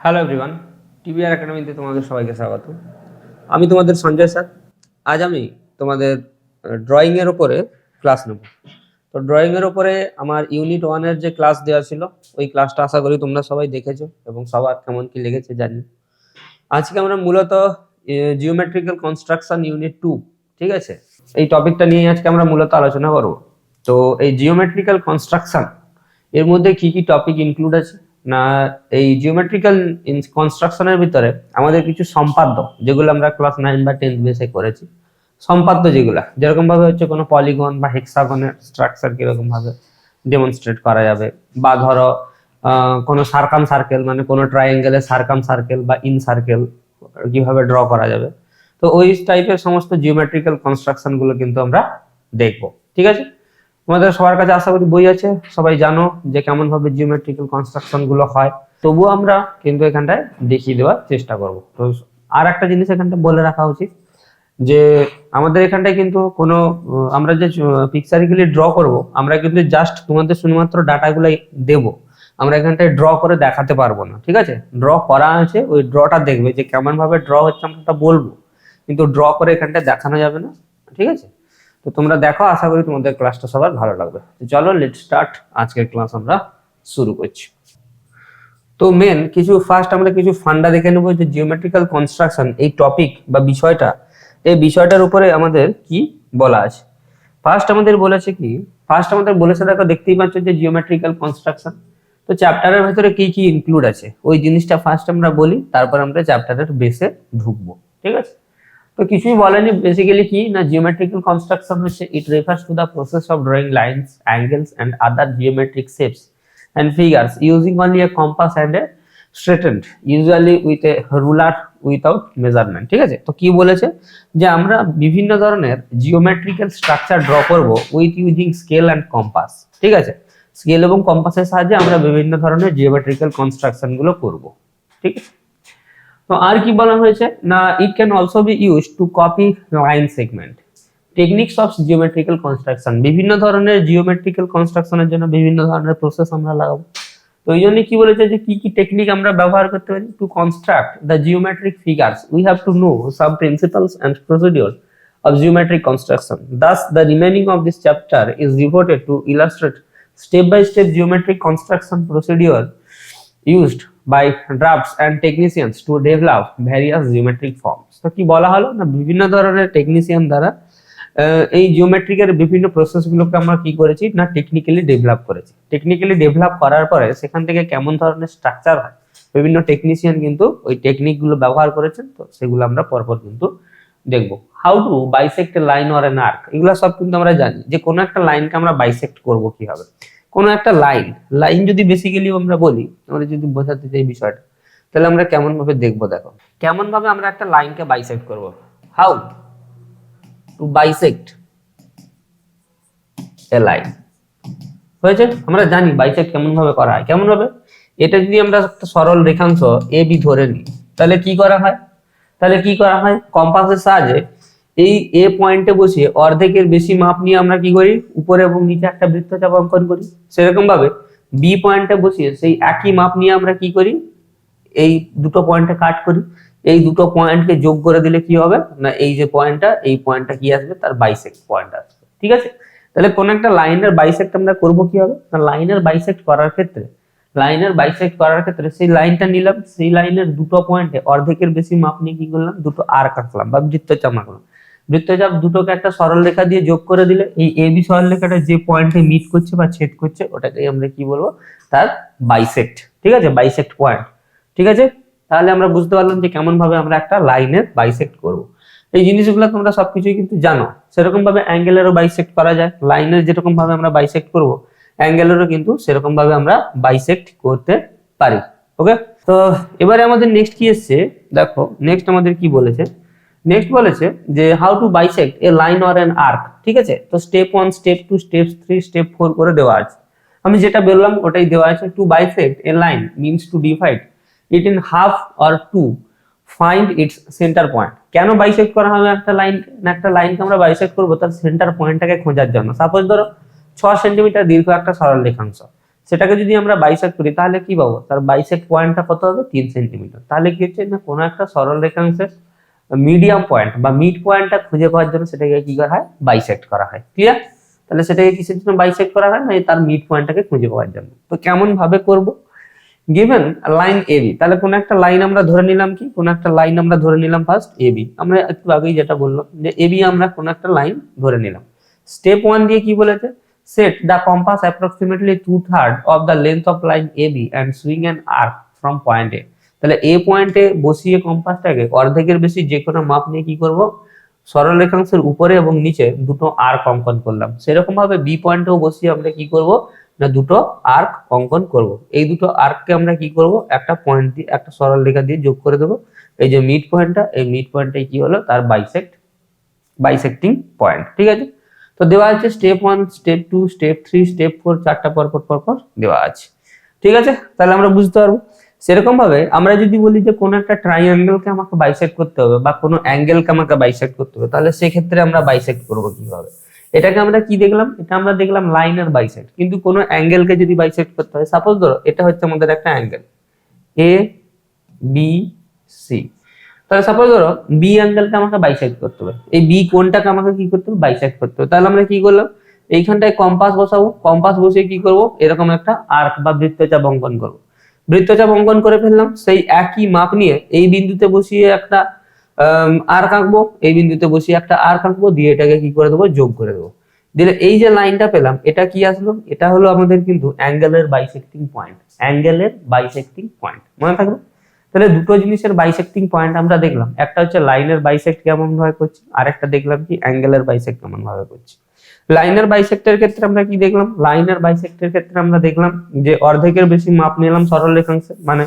Hello everyone, TBR একাডেমিতে তোমাদের সবাইকে স্বাগত। আমি তোমাদের সঞ্জয় স্যার। আজ আমি তোমাদের ড্রয়িংয়ের ওপরে ক্লাস নেব। তো ড্রয়িংয়ের ওপরে আমার ইউনিট 1-এর যে ক্লাস দেওয়া ছিল, ওই ক্লাসটা আশা করি তোমরা সবাই দেখেছো এবং সবার কেমন কি লেগেছে জানি। আজকে আমরা মূলত জিওমেট্রিক্যাল কনস্ট্রাকশন ইউনিট 2, ঠিক আছে, এই টপিকটা নিয়ে আজকে আমরা মূলত আলোচনা করব। তো এই জিওমেট্রিক্যাল কনস্ট্রাকশন এর মধ্যে কি কি টপিক ইনক্লুড আছে না, এই জিওমেট্রিক্যাল কনস্ট্রাকশনের ভিতরে আমাদের কিছু সম্পাদ্য, যেগুলো আমরা ক্লাস 9 বা 10 বেসে করেছি, সম্পাদ্য যেগুলা যেরকম ভাবে হচ্ছে কোনো পলিগন বা হেক্সাগনের স্ট্রাকচার কিরকম ভাবে ডেমনস্ট্রেট করা যাবে, বা ধরো কোনো সার্কাম সার্কেল মানে কোনো ট্রায়াঙ্গেলের সার্কাম সার্কেল বা ইন সার্কেল কিভাবে ড্র করা যাবে। তো ওই টাইপের সমস্ত জিওমেট্রিক্যাল কনস্ট্রাকশন গুলো কিন্তু আমরা দেখবো, ঠিক আছে। তোমাদের সবার কাছে আশা করি বই আছে, সবাই জানো যে কেমন ভাবে জিওমেট্রিক্যাল কনস্ট্রাকশন গুলো হয়। তবুও আমরা কিন্তু এখানটায় দেখিয়ে দেওয়ার চেষ্টা করব। তো আর একটা জিনিস এখানটা বলে রাখা উচিত যে আমাদের এখানটায় কিন্তু কোনো আমরা যে পিকচারিক্যালি ড্র করব, আমরা কিন্তু জাস্ট তোমাদের শুধুমাত্র ডাটাগুলাই দেব, আমরা এখানটায় ড্র করে দেখাতে পারবো না, ঠিক আছে। ড্র করা আছে, ওই ড্রটা দেখবে যে কেমন ভাবে ড্র হচ্ছে আমরা বলবো, কিন্তু ড্র করে এখানটায় দেখানো যাবে না, ঠিক আছে। তো তোমরা দেখো, আশা করি তোমাদের ক্লাসটা সবার ভালো লাগবে। তো চলো লেট স্টার্ট, আজকের ক্লাস আমরা শুরু করছি। তো মেন কিছু ফার্স্ট আমরা কিছু ফান্ডা দেখে নেবো যে জিওমেট্রিক্যাল কনস্ট্রাকশন এই টপিক বা বিষয়টা, এই বিষয়টার উপরে আমাদের কি বলা আছে। ফার্স্ট আমাদের বলেছে কি, ফার্স্ট আমাদের বলেছে দেখো, দেখতেই পাচ্ছ যে জিওমেট্রিক্যাল কনস্ট্রাকশন। তো চ্যাপ্টারের ভেতরে কি কি ইনক্লুড আছে ওই জিনিসটা ফার্স্ট আমরা বলি, তারপর আমরা চ্যাপ্টারের বেসে ঢুকবো, ঠিক আছে। তো কিছুই বলেনি বেসিক্যালি কি না, জিওমেট্রিক্যাল কনস্ট্রাকশন হচ্ছে it refers to the process of drawing lines, angles and other geometric shapes and figures using only a compass and a straightened, usually with a ruler without measurement, ঠিক আছে। তো কি বলেছে যে আমরা বিভিন্ন ধরনের জিওমেট্রিক্যাল স্ট্রাকচার ড্র করব with using scale and compass, ঠিক আছে। স্কেল এবং কম্পাসের সাহায্যে আমরা বিভিন্ন ধরনের জিওমেট্রিক্যাল কনস্ট্রাকশন গুলো করব, ঠিক আছে। তো আর কি বলা হয়েছে না, it can also be use to copy line segment, techniques of geometrical construction, বিভিন্ন ধরনের জিওমেট্রিক্যাল কনস্ট্রাকশনের জন্য বিভিন্ন ধরনের প্রসেস আমরা লাগাবো। তো এই জন্য কি বলেছে যে কি কি টেকনিক আমরা ব্যবহার করতে পারি to construct the geometric figures, we have to know some principles and procedure of geometric construction. Thus, the remaining of this chapter is devoted to illustrate step-by-step geometric construction procedure used by drafts and technicians to develop various geometric forms. তো কি বলা হলো না, বিভিন্ন ধরনের technician দ্বারা এই জিওমেট্রিকের বিভিন্ন প্রসেসগুলোকে আমরা কি করেছি না টেকনিক্যালি ডেভেলপ করেছি। টেকনিক্যালি ডেভেলপ করার পরে সেখান থেকে কেমন ধরনের স্ট্রাকচার হয়, বিভিন্ন টেকনিশিয়ান কিন্তু ওই টেকনিকগুলো ব্যবহার করেছেন। তো সেগুলো আমরা পরপর কিন্তু দেখবো। How to bisect a line or an arc, এগুলো সব কিন্তু আমরা জানি যে কোনো একটা লাইনকে আমরা বাইসেক্ট করব কিভাবে। কোনো একটা লাইন যদি বেসিক্যালি আমরা বলি, আমরা যদি বোঝাতে চাই বিষয়টা, তাহলে আমরা কেমন ভাবে দেখবো, দেখো কেমন ভাবে আমরা একটা লাইনকে বাইসেক্ট করব। How to bisect a line, হয়েছে। আমরা জানি বাইসেক্ট কেমন ভাবে করা হয়। কেমন ভাবে, এটা যদি আমরা একটা সরল রেখাংশ এ বি ধরে নিই, তাহলে কি করা হয়, কম্পাসের সাহায্যে এই এ পয়েন্টে বসিয়ে অর্ধেকের বেশি মাপ নিয়ে আমরা কি করি, উপরে এবং নিচে একটা বৃত্তচাপ অঙ্কন করি। সেরকম ভাবে বি পয়েন্টে বসিয়ে সেই একই মাপ নিয়ে আমরা কি করি, এই দুটো পয়েন্টে কাট করি। এই দুটো পয়েন্টকে যোগ করে দিলে কি হবে না, এই যে পয়েন্টটা, এই পয়েন্টটা কি আসবে, তার বাইসেক্ট পয়েন্ট আসবে, ঠিক আছে। তাহলে কোন একটা লাইনের বাইসেক্ট আমরা করব কি হবে না, লাইনের বাইসেক্ট করার ক্ষেত্রে সেই লাইনটা নিলাম, সেই লাইনের দুটো পয়েন্টে অর্ধেকের বেশি মাপ নিয়ে কি করলাম, দুটো আর্ক আঁকলাম বা বৃত্তচাপ আঁকলাম। বৃত্তচাপ দুটোকে একটা সরল রেখা দিয়ে যোগ করে দিলে এই এ বি সরল রেখাটা যে পয়েন্টে মিট করছে বা ছেদ করছে, ওটাকে আমরা কি বলবো, তার বাইসেক্ট, ঠিক আছে, বাইসেক্ট পয়েন্ট, ঠিক আছে। তাহলে আমরা বুঝতে পারলাম যে কেমন ভাবে আমরা একটা লাইনের বাইসেক্ট করব। এই জিনিসগুলো তোমরা সবকিছুই কিন্তু জানো। সেরকম ভাবে অ্যাঙ্গেলেরও বাইসেক্ট করা যায়, লাইনের যেরকম ভাবে আমরা বাইসেক্ট করব, অ্যাঙ্গেলেরও কিন্তু সেরকম ভাবে আমরা বাইসেক্ট করতে পারি। ওকে, তো এবারে আমাদের নেক্সট কি এসছে, দেখো নেক্সট আমাদের কি বলেছে। নেক্সট বলেছে যে how to bisect a line or an arc, ঠিক আছে। তো স্টেপ 1, স্টেপ 2, স্টেপ 3, স্টেপ 4 করে দেওয়া আছে। আমি যেটা বললাম ওটাই দেওয়া আছে। To bisect a line means to divide it in half or to find its centre point. কেন বাইসেক্ট করা হবে একটা লাইন, একটা লাইনকে আমরা বাইসেক্ট করবো তার সেন্টার পয়েন্টটাকে খোঁজার জন্য। সাপোজ ধরো 6 সেন্টিমিটার দীর্ঘ একটা সরল রেখাংশ, সেটাকে যদি আমরা বাইসেক্ট করি তাহলে কি পাবো, তার বাইসেক্ট পয়েন্টটা কত হবে 3 সেন্টিমিটার। তাহলে কি হচ্ছে না, কোনো একটা সরল রেখাংশের মিডিয়াম পয়েন্ট বা মিড পয়েন্টটা খুঁজে পাওয়ার জন্য সেটাকে কি করা হয়, বাইসেক্ট করা হয়। ক্লিয়ার? তাহলে সেটাকে কিসের জন্য বাইসেক্ট করা হয় না, তার মিড পয়েন্টটাকে খুঁজে পাওয়ার জন্য। তো কেমন ভাবে করব, গিভেন লাইন এবি, তাহলে কোন একটা লাইন আমরা ধরে নিলাম, কি কোন একটা লাইন আমরা ধরে নিলাম ফার্স্ট এবি। আমরা একটু আগেই যেটা বললাম যে এবি আমরা কোন একটা লাইন ধরে নিলাম। স্টেপ 1 দিয়ে কি বলেছে, set the compass approximately 2/3 of the length of line AB and swing an arc from point A। তাহলে এ পয়েন্টে বসিয়ে কম্পাসটাকে অর্ধেকের বেশি যে কোনো মাপ নিয়ে কি করব, সরল রেখাংশের উপরে এবং নিচে দুটো আর্ক অঙ্কন করলাম। সেরকম ভাবে বি পয়েন্টেও বসিয়ে আমরা কি করব না, দুটো আর্ক অঙ্কন করব। এই দুটো আর্ককে আমরা কি করব, একটা পয়েন্ট দিয়ে একটা সরল রেখা দিয়ে যোগ করে দেবো। এই যে মিড পয়েন্টটা, এই মিড পয়েন্টটাই কি হলো, তার বাইসেক্টিং পয়েন্ট। ঠিক আছে, তো দেওয়া আছে স্টেপ 1, স্টেপ 2, স্টেপ 3, স্টেপ 4, চারটা পরপর দেওয়া আছে। ঠিক আছে, তাহলে আমরা বুঝতে পারবো। সেরকম ভাবে আমরা যদি বলি যে কোন একটা ট্রাইঅ্যাঙ্গেলকে আমাকে বাইসেক্ট করতে হবে বা কোনো অ্যাঙ্গেলকে আমাকে বাইসেক্ট করতে হবে, তাহলে সেক্ষেত্রে আমরা বাইসেক্ট করব কিভাবে। এটাকে আমরা কি দেখলাম, এটা আমরা দেখলাম লাইনের বাইসেক্ট। কিন্তু কোনো অ্যাঙ্গেলকে যদি বাইসেক্ট করতে হয়, সাপোজ ধরো এটা হচ্ছে আমাদের একটা অ্যাঙ্গেল এ বি সি, তাহলে সাপোজ ধরো বি অ্যাঙ্গেলটা আমাকে বাইসেক্ট করতে হবে, এই বি কোণটাকে আমাকে কি করতে হবে, বাইসেক্ট করতে হবে। তাহলে আমরা কি করলাম, এইখানটায় কম্পাস বসাবো, কম্পাস বসিয়ে কি করব, এরকম একটা আর্ক বা বৃত্তচাপ অঙ্কন করব। বৃত্তচাপ অঙ্কন করে ফেললাম, সেই একই মাপ নিয়ে এই বিন্দুতে বসিয়ে একটা আর্ক আঁকবো, এই বিন্দুতে বসিয়ে একটা আর্ক আঁকবো, দিয়ে এটাকে কি করে দেবো, যোগ করে দেবো। দিলে এই যে লাইনটা পেলাম, এটা কি আসলো, এটা হলো আমাদের কিন্তু অ্যাঙ্গেলের বাইসেক্টিং পয়েন্ট। অ্যাঙ্গেলের বাইসেক্টিং পয়েন্ট মনে থাকবে। তাহলে দুটো জিনিসের বাইসেক্টিং পয়েন্ট আমরা দেখলাম, একটা হচ্ছে লাইনের বাইসেক্ট কেমন ভাবে করছি, আর একটা দেখলাম কি অ্যাঙ্গেলের বাইসেক্ট কেমন ভাবে করছি। লাইনের বাইসেক্টের ক্ষেত্রে আমরা কি দেখলাম, লাইনের বাইসেক্টের ক্ষেত্রে আমরা দেখলাম যে অর্ধেকের বেশি মাপ নিলাম সরল রেখাংশে, মানে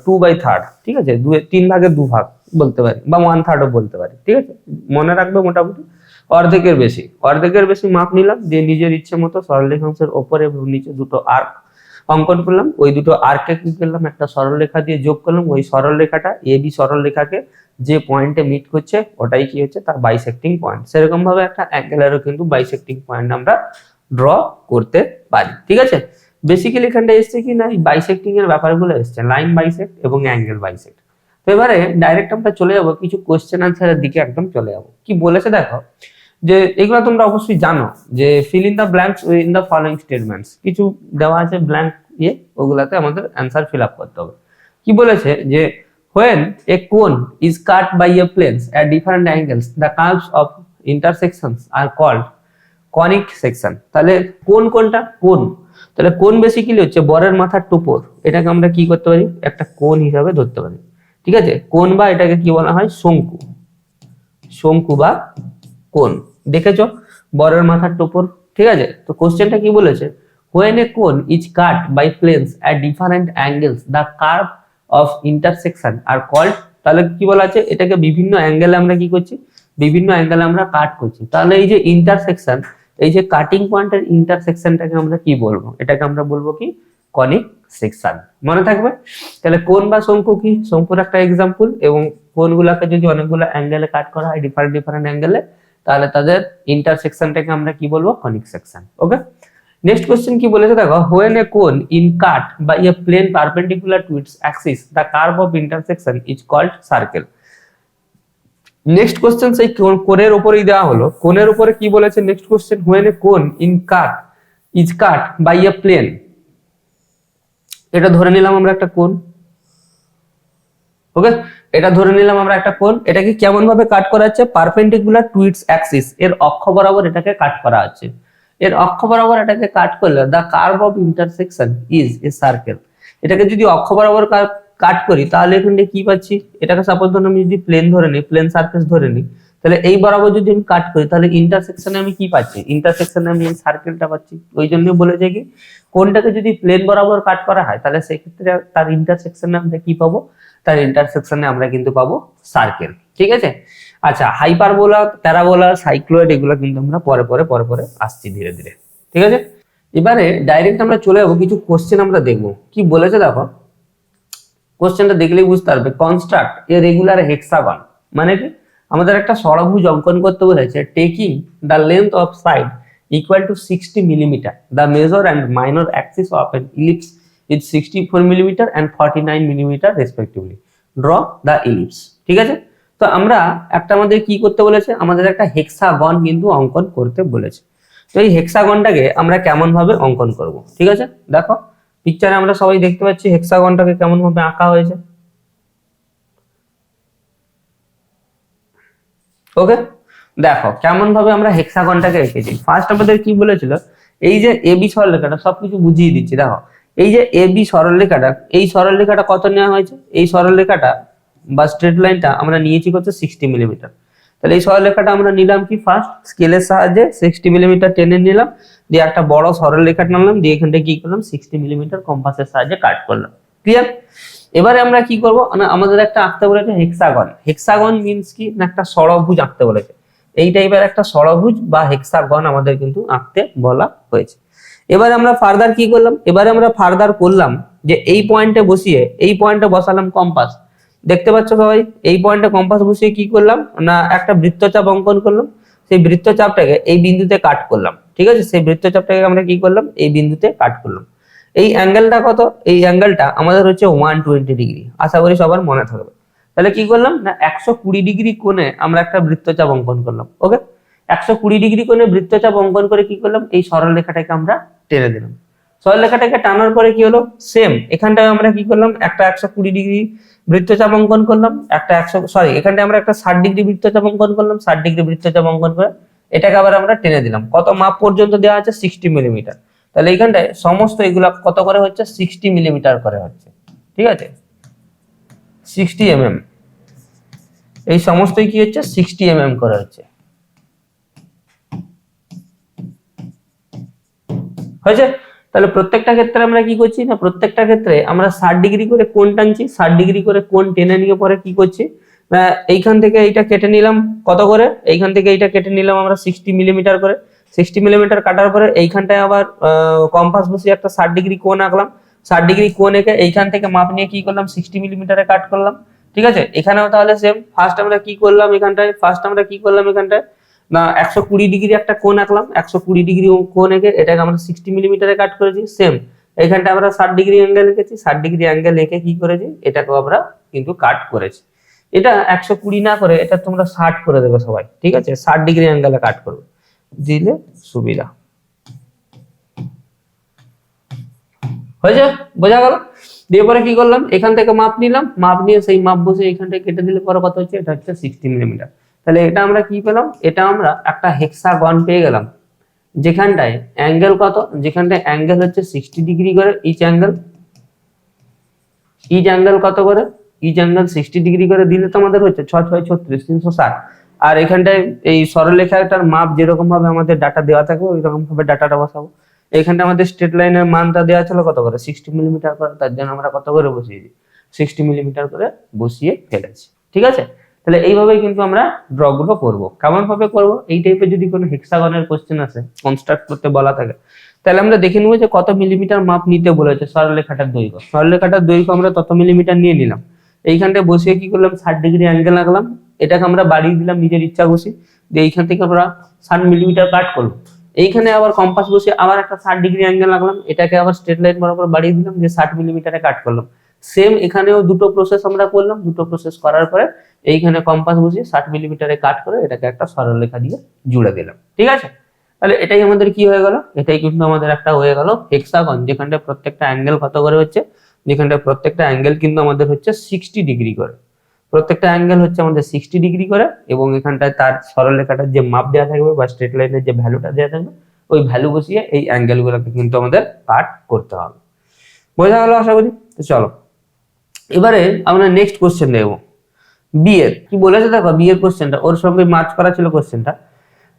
2/3, ঠিক আছে, 3 ভাগের 2 ভাগ বলতে পারি, বা 1/3 বলতে পারি। ঠিক আছে, মনে রাখবে মোটামুটি অর্ধেকের বেশি মাপ নিলাম, যে নিজের ইচ্ছে মতো সরল রেখাংশের ওপরে এবং নিচে দুটো আর্ক অঙ্কন করলাম। ওই দুটো আর্ককে কি করলাম, একটা সরল রেখা দিয়ে যোগ করলাম। ওই সরল রেখাটা এবি সরল রেখাকে যে পয়েন্টে মিট করছে ওটাই কি হচ্ছে, তার বাইসেক্টিং পয়েন্ট। সেরকম ভাবে একটা অ্যাঙ্গেলেরও কিন্তু বাইসেক্টিং পয়েন্ট আমরা ড্র করতে পারি। ঠিক আছে, বেসিক্যালি এখানটা এসছে কি না, এই বাইসেক্টিং এর ব্যাপারগুলো এসছে, লাইন বাইসেক্ট এবং অ্যাঙ্গেল বাইসেক্ট। তো এবারে ডাইরেক্ট আমরা চলে যাবো কিছু কোশ্চেন আনসারের দিকে, একদম চলে যাবো। কি বলেছে দেখো, যে এগুলো তোমরা অবশ্যই জানো যে fill in the blanks in the following statements, কিছু দেওয়া আছে ব্ল্যাঙ্ক ওগুলাতে আমাদের অ্যান্সার ফিল আপ করতে হবে। কি বলেছে যে when a cone is cut by a planes at different angles the curves of intersections are called conic section। তাহলে কোন কোনটা, কোন, তাহলে কোন বেসিক্যালি হচ্ছে বরের মাথার টোপর, এটাকে আমরা কি করতে পারি, একটা কোন হিসাবে ধরতে পারি। ঠিক আছে, কোন বা এটাকে কি বলা হয়, শঙ্কু, শঙ্কু বা কোন। দেখেছো বরের মাথার টোপর। ঠিক আছে, তো কোশ্চেনটা কি বলেছে, when a cone is cut by planes at different angles the curve of intersection are called। তাহলে কি বলা আছে, এটাকে বিভিন্ন অ্যাঙ্গেলে আমরা কি করছি, বিভিন্ন অ্যাঙ্গেলে আমরা কাট করছি। তাহলে এই যে ইন্টারসেকশন, এই যে কাটিং পয়েন্টের ইন্টারসেকশনটাকে আমরা কি বলবো, এটাকে আমরা বলবো কি কনিক সেকশন। মনে থাকবে। তাহলে কোণ বা শঙ্কু কি, শঙ্কুর একটা এক্সাম্পল, এবং কোণগুলোকে যদি অনেকগুলো অ্যাঙ্গেলে কাট করা হয় ডিফারেন্ট অ্যাঙ্গেলে, তাহলে তাদের ইন্টারসেকশনটাকে আমরা কি বলবো, কনিক সেকশন। ওকে, নেক্সট কোশ্চেন কি বলেছে দেখো, when a cone in cut by a plane perpendicular to its axis the curve of intersection is called circle। Next question সেই কোণের উপরেই দেওয়া হলো, কোণের উপরে কি বলেছে next question, when a cone in cut is cut by a plane, এটা ধরে নিলাম আমরা একটা কোণ। ওকে, এটা ধরে নিলাম আমরা একটা কোণ, এটাকে কেমন ভাবে কাট করা হচ্ছে, পারপেন্ডিকুলার টু ইটস অ্যাক্সিস, এর অক্ষ বরাবর এটাকে কাট করা আছে। এর অক্ষ বরাবর এটাকে কাট করলে the curve of intersection is a circle. এটাকে যদি অক্ষ বরাবর কাট করি তাহলে এখানে কি পাচ্ছি, এটাকে সাপোজ ধরুন আমি যদি প্লেন ধরে নিই, প্লেন সারফেস ধরে নিই, তাহলে এই বরাবর যদি আমি কাট করি তাহলে ইন্টারসেকশনে আমি কি পাচ্ছি, ইন্টারসেকশনে আমি এই সার্কেলটা পাচ্ছি। ওই জন্য বলেছে কি কোনটাকে যদি প্লেন বরাবর কাট করা হয় তাহলে সেক্ষেত্রে তার ইন্টারসেকশনে আমরা কি পাবো, তার ইন্টারসেকশনে আমরা কিন্তু পাবো সার্কেল। ঠিক আছে, আচ্ছা হাইপারবোলা, প্যারাবোলা, সাইক্লয়েড এগুলো কিন্তু আমরা পরে আসছি ধীরে ধীরে। ঠিক আছে, এবারে ডাইরেক্ট আমরা চলে যাবো কিছু কোশ্চেন আমরা দেখবো। কি বলেছে দেখো, কোশ্চেনটা দেখলেই বুঝতে পারবে, কনস্ট্রাক্ট এ রেগুলার হেক্সাগন, মানে কি আমাদের একটা ষড়ভুজ অঙ্কন করতে বলেছে, taking the length of side equal to 60 millimeter. The major and minor axis of an ellipse is 64 millimeter and 49 millimeter respectively. Draw the ellipse. ঠিক আছে, তো আমরা একটা আমাদের কি করতে বলেছে, আমাদের একটা হেক্সাগন কিন্তু অঙ্কন করতে বলেছে। তো এই হেক্সাগনটাকে আমরা কেমন ভাবে অঙ্কন করব, ঠিক আছে, দেখো পিকচারে আমরা সবাই দেখতে পাচ্ছি হেক্সাগনটাকে কেমন ভাবে আঁকা হয়েছে। ওকে, দেখো কেমন ভাবে আমরা হেক্সাগনটাকে এঁকেছি। ফার্স্ট আমাদের কি বলেছিল, এই যে এবি সরলরেখাটা, সবকিছু বুঝিয়ে দিচ্ছি। দেখো এই যে এবি সরলরেখাটা, এই সরলরেখাটা কত নেওয়া হয়েছে, এই সরলরেখাটা বা স্ট্রেট লাইনটা আমরা নিয়েছি কত 60 মিলিমিটার। তাহলে এই সরলরেখাটা আমরা নিলাম কি, ফার্স্ট স্কেলের সাহায্যে 60 মিলিমিটার টেনে নিলাম, দিয়ে একটা বড় সরলরেখা টানলাম, দিয়ে এখানটা কি করলাম 60 মিলিমিটার কম্পাসের সাহায্যে কাট করলাম। ক্লিয়ার? এবারে আমরা কি করব, আমাদের একটা আঁকতে বলেছে হেক্সাগন। হেক্সাগন মিন্স কি না, একটা ষড়ভুজ আঁকতে বলেছে। এই টাইপের একটা ষড়ভুজ বা হেক্সাগন আমাদের কিন্তু আঁকতে বলা হয়েছে। এবারে আমরা ফার্দার কি করলাম, এবারে আমরা ফার্দার করলাম যে এই পয়েন্টে বসিয়ে, এই পয়েন্টে বসালাম কম্পাস। দেখতে পাচ্ছ সবাই, এই পয়েন্টে কম্পাস বসিয়ে কি করলাম না, একটা বৃত্তচাপ অঙ্কন করলাম। সেই বৃত্তচাপটাকে এই বিন্দুতে কাট করলাম। ঠিক আছে, সেই বৃত্তচাপটাকে আমরা কি করলাম, এই বিন্দুতে কাট করলাম। এই অ্যাঙ্গেলটা কত, এই অ্যাঙ্গেলটা আমাদের হচ্ছে 120 ডিগ্রি। আশা করি সবার মনে থাকবে। তাহলে কি করলাম না, 120 ডিগ্রি কোণে আমরা একটা বৃত্তচাপ অঙ্কন করলাম। ওকে, 120 ডিগ্রি কোণে বৃত্তচাপ অঙ্কন করে কি করলাম, এই সরলরেখাটাকে আমরা টেনে দিলাম। সরলরেখাটাকে টানার পরে কি হলো, সেম এখানটায় আমরা কি করলাম, একটা 120 ডিগ্রি বৃত্তচাপ অঙ্কন করলাম, একটা এখানটায় আমরা একটা 60 ডিগ্রি বৃত্তচাপ অঙ্কন করলাম, 60 ডিগ্রি বৃত্তচাপ অঙ্কন করে এটাকে আবার আমরা টেনে দিলাম। কত মাপ পর্যন্ত দেওয়া আছে, 60 মিলিমিটার। তাহলে এইখানটায় সমস্ত এগুলা কত করে হচ্ছে, 60 মিলিমিটার করে হচ্ছে। ঠিক আছে, 60 mm, এই সমস্তই কি হচ্ছে 60 mm করে হচ্ছে। হয়েছে? তাহলে প্রত্যেকটা ক্ষেত্রে আমরা কি করছি না, প্রত্যেকটা ক্ষেত্রে আমরা 60 ডিগ্রি করে কোণ টানছি। 60 ডিগ্রি করে কোণ টেনে নিয়ে পরে কি করছি না, এইখান থেকে এইটা কেটে নিলাম কত করে, এইখান থেকে এইটা কেটে নিলাম আমরা 60 মিলিমিটার করে। 60 মিলিমিটার কাটার পরে এইখানটায় আবার কম্পাস বসিয়ে একটা 60 ডিগ্রি কোণ আঁকলাম। 60 ডিগ্রি কোণ এঁকে এইখান থেকে মাপ নিয়ে কি করলাম, 60 মিলিমিটারে কাট করলাম। ঠিক আছে, এখানেও তাহলে সেম। ফার্স্ট আমরা কি করলাম এখানটায় না, 120 ডিগ্রি একটা কোণ আঁকলাম। 120 ডিগ্রি কোণ এঁকে এটাকে আমরা 60 মিলিমিটারে কাট করেছি। সেম এখানটা আমরা 60 ডিগ্রি অ্যাঙ্গেল এঁকেছি। 60 ডিগ্রি অ্যাঙ্গেল এঁকে কি করেছি, এটাকেও আমরা কিন্তু কাট করেছি। এটা 120 না করে এটা তোমরা 60 করে দেবে সবাই। ঠিক আছে, 60 ডিগ্রি অ্যাঙ্গেলে কাট করবে, দিলে সুবিধা। হয়েছে? বোঝা গেল? দিয়ে পরে কি করলাম, এখান থেকে মাপ নিলাম, মাপ নিয়ে সেই মাপ বসে এখানটায় কেটে দিলে পরে কত হচ্ছে, এটা হচ্ছে 60 মিলিমিটার। তাহলে এটা আমরা কি পেলাম, এটা আমরা একটা হেক্সাগন পেয়ে গেলাম, যেখানটায় অ্যাঙ্গেল কত, যেখানটায় অ্যাঙ্গেল হচ্ছে 60 ডিগ্রি করে ইচ অ্যাঙ্গেল। ইচ অ্যাঙ্গেল কত করে, ইচ অ্যাঙ্গেল 60 ডিগ্রি করে দিলে তো আমাদের হচ্ছে 6 6 36 360। আর এখানটায় এই সরলরেখাটার মাপ যেরকম ভাবে আমাদের ডাটা দেওয়া থাকে ওই রকম ভাবে ডাটাটা বসাবো। এইখানটা আমাদের স্ট্রেট লাইনের মানটা দেওয়া ছিল কত করে, 60 মিলিমিটার করে। তার জন্য আমরা কত করে বসিয়েছি, 60 মিলিমিটার করে বসিয়ে ফেলেছি। ঠিক আছে, তাহলে এইভাবেই কিন্তু আমরা ড্র গুলো করবো। কেমন ভাবে করবো, এই টাইপের যদি কোনো হেক্সাগনের কোশ্চেন আসে, কনস্ট্রাক্ট করতে বলা থাকে, তাহলে আমরা দেখে নেবো যে কত মিলিমিটার মাপ নিতে বলেছে সরলরেখাটার দৈর্ঘ্য। সরলরেখাটার দৈর্ঘ্য আমরা তত মিলিমিটার নিয়ে নিলাম। এইখানটায় বসিয়ে কি করলাম, 60 ডিগ্রি অ্যাঙ্গেল আঁকলাম, এটাকে আমরা বাড়িয়ে দিলাম নিজের ইচ্ছা খুশি। দিয়ে এইখান থেকে আমরা 60 মিলিমিটার কাট করলাম। এইখানে আবার কম্পাস বসিয়ে আবার একটা 60 ডিগ্রি অ্যাঙ্গেল আঁকলাম, এটাকে আবার স্ট্রেট লাইন বরাবর বাড়িয়ে দিলাম, দিয়ে 60 মিলিমিটারে কাট করলাম। সেম এখানেও দুটো প্রসেস আমরা করলাম। দুটো প্রসেস করার পরে এইখানে কম্পাস বসিয়ে 60 মিলিমিটারে কাট করে এটাকে একটা সরলরেখা দিয়ে জুড়ে দিলাম। ঠিক আছে, তাহলে এটাই আমাদের কি হয়ে গেল, এটাই কিন্তু আমাদের একটা হয়ে গেল হেক্সাগন, যেখানটা প্রত্যেকটা অ্যাঙ্গেল কত করে হচ্ছে, যেখানটা প্রত্যেকটা অ্যাঙ্গেল কিন্তু আমাদের হচ্ছে 60 ডিগ্রি করে। প্রত্যেকটা অ্যাঙ্গেল হচ্ছে আমাদের 60 ডিগ্রি করে, এবং এখানটায় তার সরলরেখাটার যে মাপ দেওয়া থাকবে বা স্ট্রেট লাইনের যে ভ্যালুটা দেওয়া থাকবে, ওই ভ্যালু বসিয়ে এই অ্যাঙ্গেল গুলোকে কিন্তু আমাদের কাট করতে হবে। বোঝা গেল আশা করি? তো চলো এবারে আমরা নেক্সট কোশ্চেন দেখবো। বি এর কি বলেছে দেখো, বি এর কোশ্চেনটা ওর সঙ্গে মার্চ করা ছিল কোশ্চেনটা।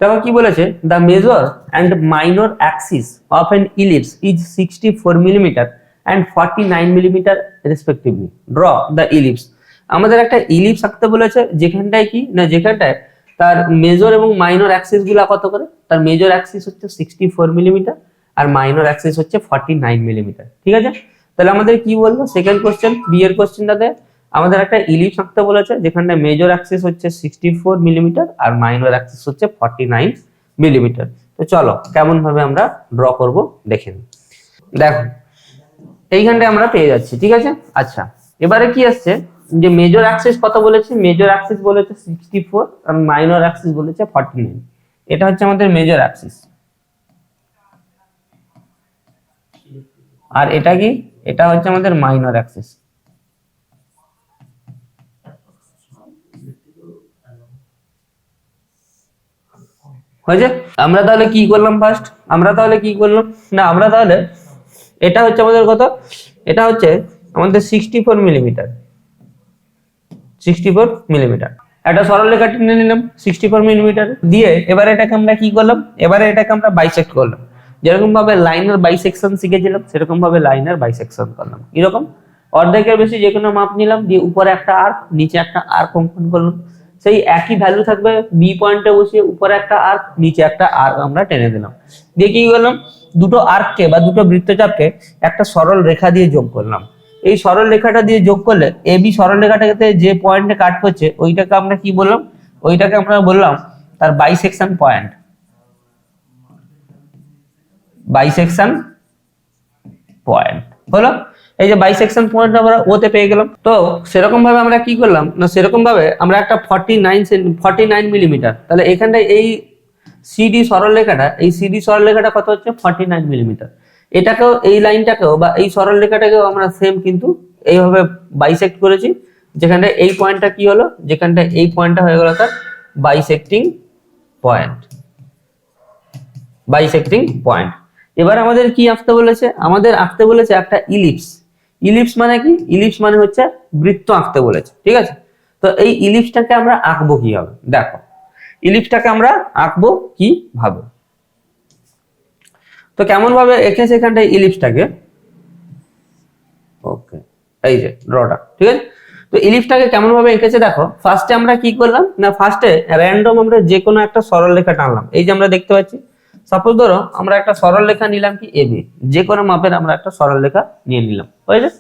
দেখো কি বলেছে, the major and minor Axis of an ellipse is 64 millimetre and 49 millimetre respectively. Draw the ellipse. আমাদের একটা ইলিপস আঁকতে বলেছে, যেখানটায় কি না, যেখানটায় তার মেজর এবং মাইনর অ্যাক্সিস গুলা কত করে, তার মেজর অ্যাক্সিস হচ্ছে 64 মিলিমিটার আর মাইনর অ্যাক্সিস হচ্ছে 49 মিলিমিটার। ঠিক আছে, তাহলে আমাদের কি বলবো, সেকেন্ড কোশ্চেন, বি এর কোশ্চেনটাতে আমাদের একটা ইলিপস আঁকতে বলেছে, যেখানটা মেজর অ্যাক্সিস হচ্ছে 64 মিলিমিটার আর মাইনর অ্যাক্সিস হচ্ছে 49 মিলিমিটার। তো চলো কেমন ভাবে আমরা ড্র করব দেখে নিই। দেখো এইখানটায় আমরা পেয়ে যাচ্ছি, ঠিক আছে। আচ্ছা এবারে কি আসছে যে মেজর অ্যাক্সিস কত বলেছে, মেজর অ্যাক্সিস বলেছে 64 আর মাইনর অ্যাক্সিস বলেছে 49। এটা হচ্ছে আমাদের মেজর অ্যাক্সিস, আর এটা কি, এটা হচ্ছে আমাদের মাইনর অ্যাক্সিস। হয়েছে। আমরা তাহলে কি করলাম ফার্স্ট, আমরা তাহলে কি করলাম না, আমরা তাহলে এটা হচ্ছে আমাদের কত, এটা হচ্ছে আমাদের 64 মিলিমিটার, 64 মিলিমিটার। একটা সরলরেখা টেনে নিলাম 64 মিলিমিটার দিয়ে, এবারে এটাকে আমরা কি করলাম, এবারে এটাকে আমরা বাইসেক্ট করলাম। যেরকম ভাবে লাইনের বাইসেকশন শিখেছিলাম সেরকম ভাবে লাইনের বাইসেকশন করলাম। এরকম অর্ধেকের বেশি যে কোনো মাপ নিলাম, দিয়ে উপরে একটা আর্ক নিচে একটা আর্ক অঙ্কন করলাম। সেই একই ভ্যালু থাকবে, বি পয়েন্টে বসিয়ে উপরে একটা আর্ক নিচে একটা আর্ক আমরা টেনে দিলাম। দিয়ে কি করলাম, দুটো আর্ককে বা দুটো বৃত্তচাপকে একটা সরল রেখা দিয়ে যোগ করলাম। এই সরল রেখাটা দিয়ে যোগ করলে এ বি সরল রেখাটাকে যে পয়েন্টে কাট করছে ওইটাকে আমরা কি বললাম, ওইটাকে আমরা বললাম তার বাইসেকশন পয়েন্ট, বাইসেকশন পয়েন্ট হলো। এই যে বাইসেকশন পয়েন্ট আমরা ওতে পেয়ে গেলাম। তো সেরকম ভাবে আমরা কি করলাম না, সেরকম ভাবে আমরা একটা 49 মিলিমিটার, তাহলে এখানটায় এই সিডি সরলরেখাটা, এই সিডি সরলরেখাটা কত হচ্ছে 49 মিলিমিটার। এটাকেও এই লাইনটাকেও বা এই সরলরেখাটাকেও আমরা সেম কিন্তু এইভাবে বাইসেক্ট করেছি, যেখানটা এই পয়েন্টটা কি হলো, যেখানটা এই পয়েন্টটা হয়ে গেল তার বাইসেক্টিং পয়েন্ট, বাইসেক্টিং পয়েন্ট। এবার আমাদের কি আঁকতে বলেছে, আমাদের আঁকতে বলেছে একটা ইলিপস। ইলিপস মানে কি, ইলিপস মানে হচ্ছে বৃত্ত আঁকতে বলেছে, ঠিক আছে। তো এই ইলিপসটাকে আমরা আঁকবো কিভাবে, দেখো ইলিপসটাকে আমরা আঁকবো কিভাবে। তো কেমন ভাবে এঁকেছে এখানটায় ইলিপসটাকে, ওকে এই যে ড্রটা, ঠিক আছে। তো ইলিপসটাকে কেমন ভাবে এঁকেছে দেখো, ফার্স্টে আমরা কি করলাম না, ফার্স্টে র্যান্ডম আমরা যে কোনো একটা সরল রেখা টানলাম। এই যে আমরা দেখতে পাচ্ছি, সাপোজ ধরো আমরা একটা সরল রেখা নিলাম কি এবি, যে কোনো মাপের আমরা একটা সরল রেখা নিয়ে নিলাম, হয়েছে।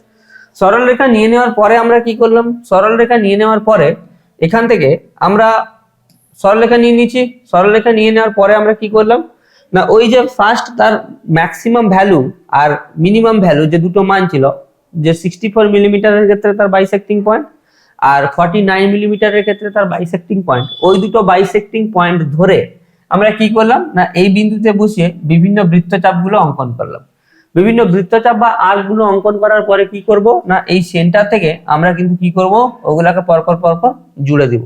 সরল রেখা নিয়ে নেওয়ার পরে আমরা কি করলাম, সরল রেখা নিয়ে নেওয়ার পরে এখান থেকে আমরা সরলরেখা নিয়ে নিচ্ছি। সরলরেখা নিয়ে নেওয়ার পরে আমরা কি করলাম না, ওই যে ফার্স্ট তার ম্যাক্সিমাম ভ্যালু আর মিনিমাম ভ্যালু যে দুটো মান ছিল, যে 64 মিলিমিটারের ক্ষেত্রে তার বাইসেক্টিং পয়েন্ট আর 49 মিলিমিটারের ক্ষেত্রে তার বাইসেক্টিং পয়েন্ট, ওই দুটো বাইসেক্টিং পয়েন্ট ধরে আমরা কি করলাম না, এই বিন্দুতে বসিয়ে বিভিন্ন বৃত্তচাপগুলো অঙ্কন করলাম। বিভিন্ন বৃত্তচাপ বা আর্ক গুলো অঙ্কন করার পরে কি করব না, এই সেন্টার থেকে আমরা কিন্তু কি করব, ওগুলাকে পরপর পরপর জুড়ে দিব।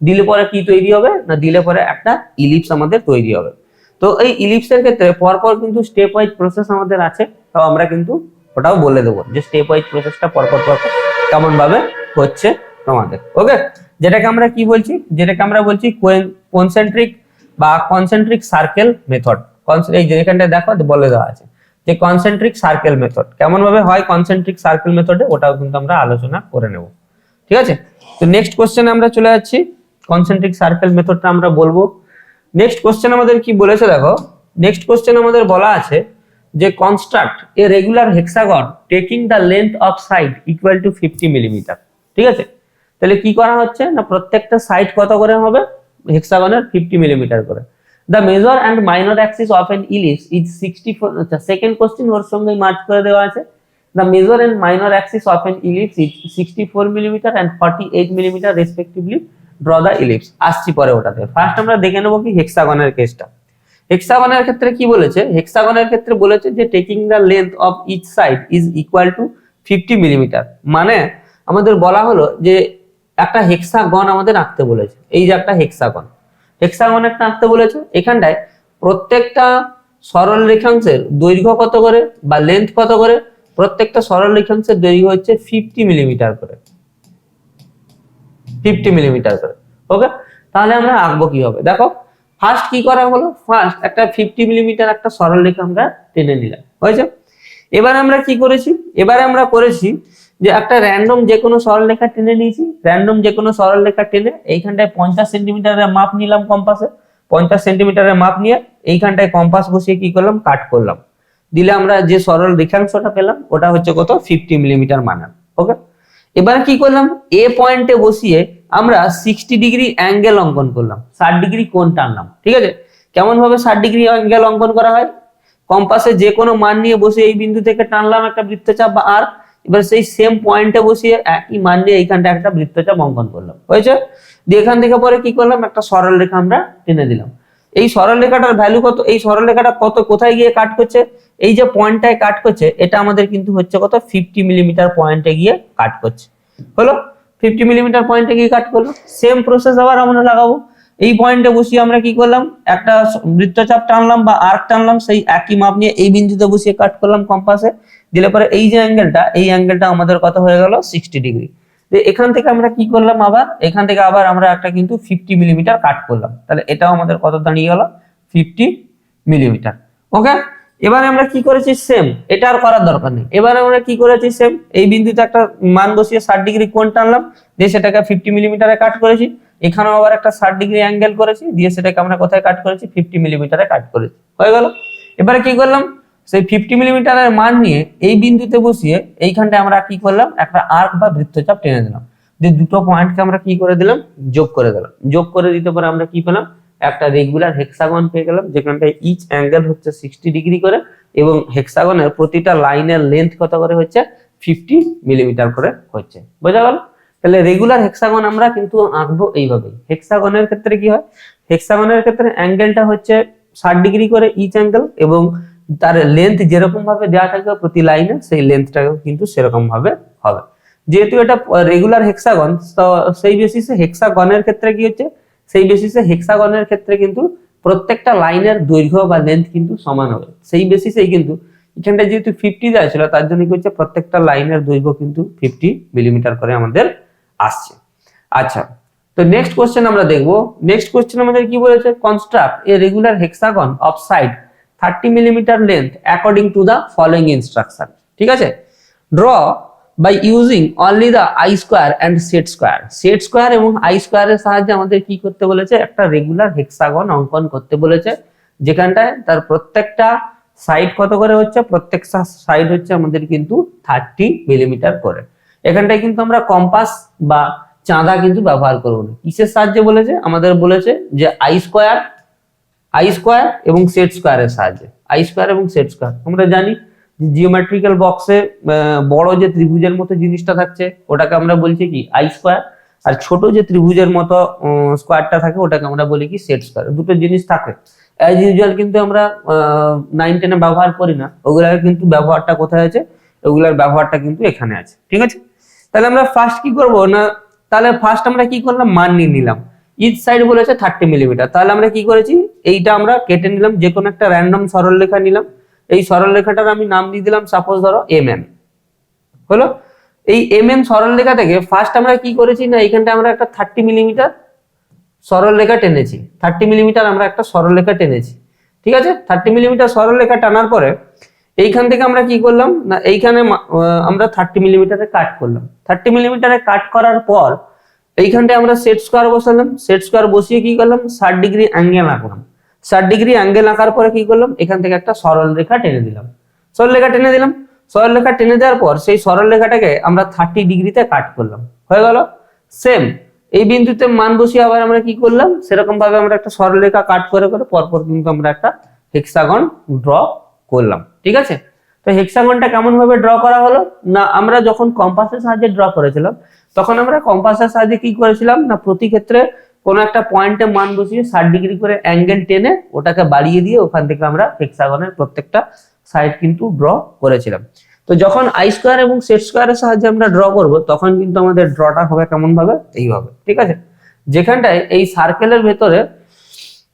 দিলে পরে কি তৈরি হবে না, দিলে পরে একটা ইলিপস আমাদের তৈরি হবে। তো এই ইলিপসের ক্ষেত্রে পরপর কিন্তু স্টেপ ওয়াইজ প্রসেস আমাদের আছে, তো আমরা কিন্তু ওটাও বলে দেবো যে স্টেপ ওয়াইজ প্রসেসটা পরপর পরপর কেমন ভাবে হচ্ছে তোমাদের, ওকে। যেটাকে আমরা কি বলছি, যেটাকে আমরা বলছি কনসেন্ট্রিক বা কনসেন্ট্রিক সার্কেল মেথড। এই যে এখানটা দেখো বলে দেওয়া আছে যে কনসেন্ট্রিক সার্কেল মেথড কেমন ভাবে হয়, কনসেন্ট্রিক সার্কেল মেথডে ওটাও কিন্তু আমরা আলোচনা করে নেব, ঠিক আছে। তো নেক্সট কোশ্চেনে আমরা চলে যাচ্ছি, কনসেন্ট্রিক সার্কেল মেথডটা আমরা বলবো। নেক্সট কোশ্চেন আমাদের কি বলেছে দেখো, নেক্সট কোশ্চেন আমাদের বলা আছে যে construct a regular hexagon taking the length of side equal to 50 millimetre, ঠিক আছে। তাহলে কি করা হচ্ছে না, প্রত্যেকটা সাইড কত করে হবে হেক্সাগনের 50 মিলিমিটার করে। The major and minor Axis of N ellipse is 64। আচ্ছা সেকেন্ড কোশ্চেন ওর সঙ্গে মার্চ করে দেওয়া আছে। The major and minor Axis of N ellipse is 64 millimetre and 48 millimetre respectively, draw the ellipse. আসছি পরে ওটাতে, ফার্স্ট আমরা দেখে নেবো কি হেক্সাগনের কেসটা। হেক্সাগনের ক্ষেত্রে কি বলেছে, হেক্সাগনের ক্ষেত্রে বলেছে যে taking the length of each side is equal to 50 millimetre. মানে আমাদের বলা হলো যে একটা হেক্সাগন আমাদের আঁকতে বলেছে, এই যে একটা হেক্সাগন, হেক্সাগন একটা আঁকতে বলেছে। এখানটায় প্রত্যেকটা সরল রেখাংশের দৈর্ঘ্য কত করে বা লেন্থ কত করে, প্রত্যেকটা সরল রেখাংশের দৈর্ঘ্য হচ্ছে 50 মিলিমিটার করে, 50 মিলিমিটার করে, ওকে। তাহলে আমরা আঁকবো কি হবে দেখো, ফার্স্ট কি করা হলো, ফার্স্ট একটা 50 মিলিমিটার একটা সরল রেখা আমরা টেনে নিলাম, হয়েছে। এবার আমরা কি করেছি, এবারে আমরা করেছি যে একটা র্যান্ডম যে কোনো সরল রেখা টেনে নিয়েছি। র্যান্ডম যে কোনো সরল রেখা টেনে এইখানটায় 50 সেন্টিমিটারের মাপ নিলাম কম্পাসে, 50 সেন্টিমিটারের মাপ নিয়ে এইখানটায় কম্পাস বসিয়ে কি করলাম, কাট করলাম। দিলে আমরা যে সরল রেখাংশটা পেলাম ওটা হচ্ছে কত, 50 মিলিমিটার মানের, ওকে। এবার কি করলাম, এ পয়েন্টে বসিয়ে আমরা 60 ডিগ্রি অ্যাঙ্গেল অঙ্কন করলাম, 60 ডিগ্রি কোণ টানলাম, ঠিক আছে। কেমন ভাবে 60° অ্যাঙ্গেল অঙ্কন করা হয়? কম্পাসে যে কোনো মান নিয়ে বসে এই বিন্দু থেকে টানলাম একটা বৃত্তচাপ বা আর্ক, এবার সেই সেম পয়েন্টে বসিয়ে একই মান নিয়ে এইখানটা একটা বৃত্তচাপ অঙ্কন করলাম, হয়েছে? দিয়ে এখান থেকে পরে কি করলাম, একটা সরল রেখা আমরা টেনে দিলাম। এই সরল রেখাটার ভ্যালু কত, এই সরল রেখাটা কত কোথায় গিয়ে কাট করছে, এই যে পয়েন্টটায় কাট করছে এটা আমাদের কিন্তু হচ্ছে কত 50 মিলিমিটার পয়েন্টে গিয়ে কাট করছে, হলো 50 মিলিমিটার পয়েন্টে গিয়ে কাট করলো। সেম প্রসেস আবার আমরা লাগাবো, এই পয়েন্টে বসিয়ে আমরা কি করলাম, একটা বৃত্তচাপ টানলাম বা আর্ক টানলাম, সেই একই মাপ নিয়ে এই বিন্দুতে বসিয়ে কাট করলাম কম্পাসে, দিলে পরে এই যে অ্যাঙ্গেলটা, এই অ্যাঙ্গেলটা আমাদের কত হয়ে গেল 60°। এখান থেকে আমরা কি করলাম, আবার এখান থেকে আবার আমরা একটা কিন্তু 50 মিলিমিটার কাট করলাম, তাহলে এটাও আমাদের কত দাঁড়িয়ে গেল 50 মিলিমিটার। ওকে, এবারে আমরা কি করেছি সেম, এটা আর করার দরকার নেই। এবারে আমরা কি করেছি সেম, এই বিন্দুতে একটা মান বসিয়ে 60° কোণ টানলাম, দিয়ে সেটাকে 50 মিলিমিটারে কাট করেছি। এখানেও আবার একটা 60° অ্যাঙ্গেল করেছি, দিয়ে সেটাকে আমরা কোথায় কাট করেছি 50 মিলিমিটারে কাট করেছি, হয়ে গেল। এবারে কি করলাম, সেই 50 মিলিমিটারের মান নিয়ে এই বিন্দুতে বসিয়ে এইখানটায় আমরা কি করলাম, একটা আর্ক বা বৃত্তচাপ টেনে দিলাম, দিয়ে দুটো পয়েন্টকে আমরা কি করে দিলাম, যোগ করে দিলাম। যোগ করে দিতে পরে আমরা কি পেলাম, একটা রেগুলার হেক্সাগন পেয়ে গেলাম, যেখানটায় ইচ অ্যাঙ্গেল হচ্ছে 60° করে, এবং হেক্সাগনের প্রতিটা লাইনের লেন্থ কত করে হচ্ছে 50 মিলিমিটার করে হচ্ছে, বোঝা গেল? তাহলে রেগুলার হেক্সাগন আমরা কিন্তু আঁকবো এইভাবেই। হেক্সাগনের ক্ষেত্রে কি হয়, হেক্সাগনের ক্ষেত্রে অ্যাঙ্গেলটা হচ্ছে 60° করে ইচ অ্যাঙ্গেল, এবং তার লেন্থ যেরকম ভাবে দেওয়া থাকবে প্রতি লাইনে, সেই লেন্থটাও কিন্তু সেরকম ভাবে হবে। যেহেতু এটা রেগুলার হেক্সাগন, তো সেই বেসিসে হেক্সাগনের ক্ষেত্রে কি হচ্ছে, সেই বেসিসে হেক্সাগনের ক্ষেত্রে কিন্তু প্রত্যেকটা লাইনের দৈর্ঘ্য বা লেন্থ কিন্তু সমান হবে। সেই বেসিসেই কিন্তু এখানটা যেহেতু 50 দেওয়া ছিল, তার জন্য কি হচ্ছে, প্রত্যেকটা লাইনের দৈর্ঘ্য কিন্তু 50 মিলিমিটার করে আমাদের আসছে। আচ্ছা, তো নেক্সট কোশ্চেন আমরা দেখবো। নেক্সট কোশ্চেন আমাদের কি বলেছে, construct a regular hexagon of side 30 millimetre length according to the following instruction. ঠিক আছে, draw by using only the I square and set square. Set square এবং আই স্কোয়ারের সাহায্যে আমাদের কি করতে বলেছে, একটা রেগুলার হেক্সাগন অঙ্কন করতে বলেছে, যেখানটায় তার প্রত্যেকটা সাইড কত করে হচ্ছে, প্রত্যেকটা সাইড হচ্ছে আমাদের কিন্তু 30 মিলিমিটার করে। এখানটায় কিন্তু আমরা কম্পাস বা চাঁদা কিন্তু ব্যবহার করব না। কিসের সাহায্যে বলেছে, আমাদের বলেছে যে আই স্কোয়ার এবং সেট স্কোয়ারের সাহায্যে। আই স্কোয়ার এবং সেট স্কোয়ার আমরা জানি জিওমেট্রিক্যাল বক্সে বড় যে ত্রিভুজের মতো জিনিসটা থাকছে ওটাকে আমরা বলছি কি আই স্কোয়ার, আর ছোট যে ত্রিভুজের মতো স্কোয়ারটা থাকে ওটাকে আমরা বলি কি সেট স্কোয়ার। দুটো জিনিস থাকে অ্যাজ ইউজুয়াল, কিন্তু আমরা 9-10 ব্যবহার করি না, ওগুলার কিন্তু ব্যবহারটা কোথায় আছে, ওগুলার ব্যবহারটা কিন্তু এখানে আছে। ঠিক আছে, তাহলে আমরা ফার্স্ট কি করব না, তাহলে ফার্স্ট আমরা কি করলাম, মান নিয়ে নিলাম। ইচ সাইড বলেছে 30 মিলিমিটার, তাহলে আমরা কি করেছি, এইটা আমরা কেটে নিলাম, যে কোনো একটা র্যান্ডম সরল রেখা নিলাম, এই সরল রেখাটার আমি নাম দিয়ে দিলাম সাপোজ ধরো এমএন, হলো। এই এমএন সরল রেখা থেকে ফার্স্ট আমরা কি করেছি না, এইখানটা আমরা একটা 30 মিলিমিটার সরল রেখা টেনেছি, 30 মিলিমিটার আমরা একটা সরল রেখা টেনেছি। ঠিক আছে, 30 মিলিমিটার সরল রেখা টানার পরে এইখান থেকে আমরা কি করলাম না, এইখানে আমরা 30 মিলিমিটারে কাট করলাম। 30 মিলিমিটারে কাট করার পর এইখানটায় আমরা সেট স্কোয়ার বসালাম, সেট স্কোয়ার বসিয়ে কি করলাম 60° অ্যাঙ্গেল আঁকলাম। 60° অ্যাঙ্গেল আঁকার পরে কি করলাম, এখান থেকে একটা সরল রেখা টেনে দিলাম, সরল রেখা টেনে দিলাম। সরল রেখা টেনে দেওয়ার পর সেই সরল রেখাটাকে আমরা 30°তে কাট করলাম, হয়ে গেল। সেম এই বিন্দুতে মান বসিয়ে আবার আমরা কি করলাম, সেরকম ভাবে আমরা একটা সরল রেখা কাট করে করে পরপর কিন্তু আমরা একটা হেক্সাগন ড্র করলাম। ঠিক আছে, তো হেক্সাগনটা কেমন ভাবে ড্র করা হলো না, আমরা যখন কম্পাসের সাহায্যে ড্র করেছিলাম তখন আমরা কম্পাসের সাহায্যে কি করেছিলাম না, প্রতি ক্ষেত্রে কোন একটা পয়েন্টে মান বসিয়ে 60° করে অ্যাঙ্গেল টেনে ওটাকে বাড়িয়ে দিয়ে ওখান থেকে আমরা হেক্সাগনের প্রত্যেকটা সাইড কিন্তু ড্র করেছিলাম। তো যখন আই স্কোয়ার এবং সেট স্কোয়ারের সাহায্যে আমরা ড্র করব তখন কিন্তু আমাদের ড্রটা হবে কেমন ভাবে, এইভাবে। ঠিক আছে, যেখানটায় এই সার্কেলের ভেতরে,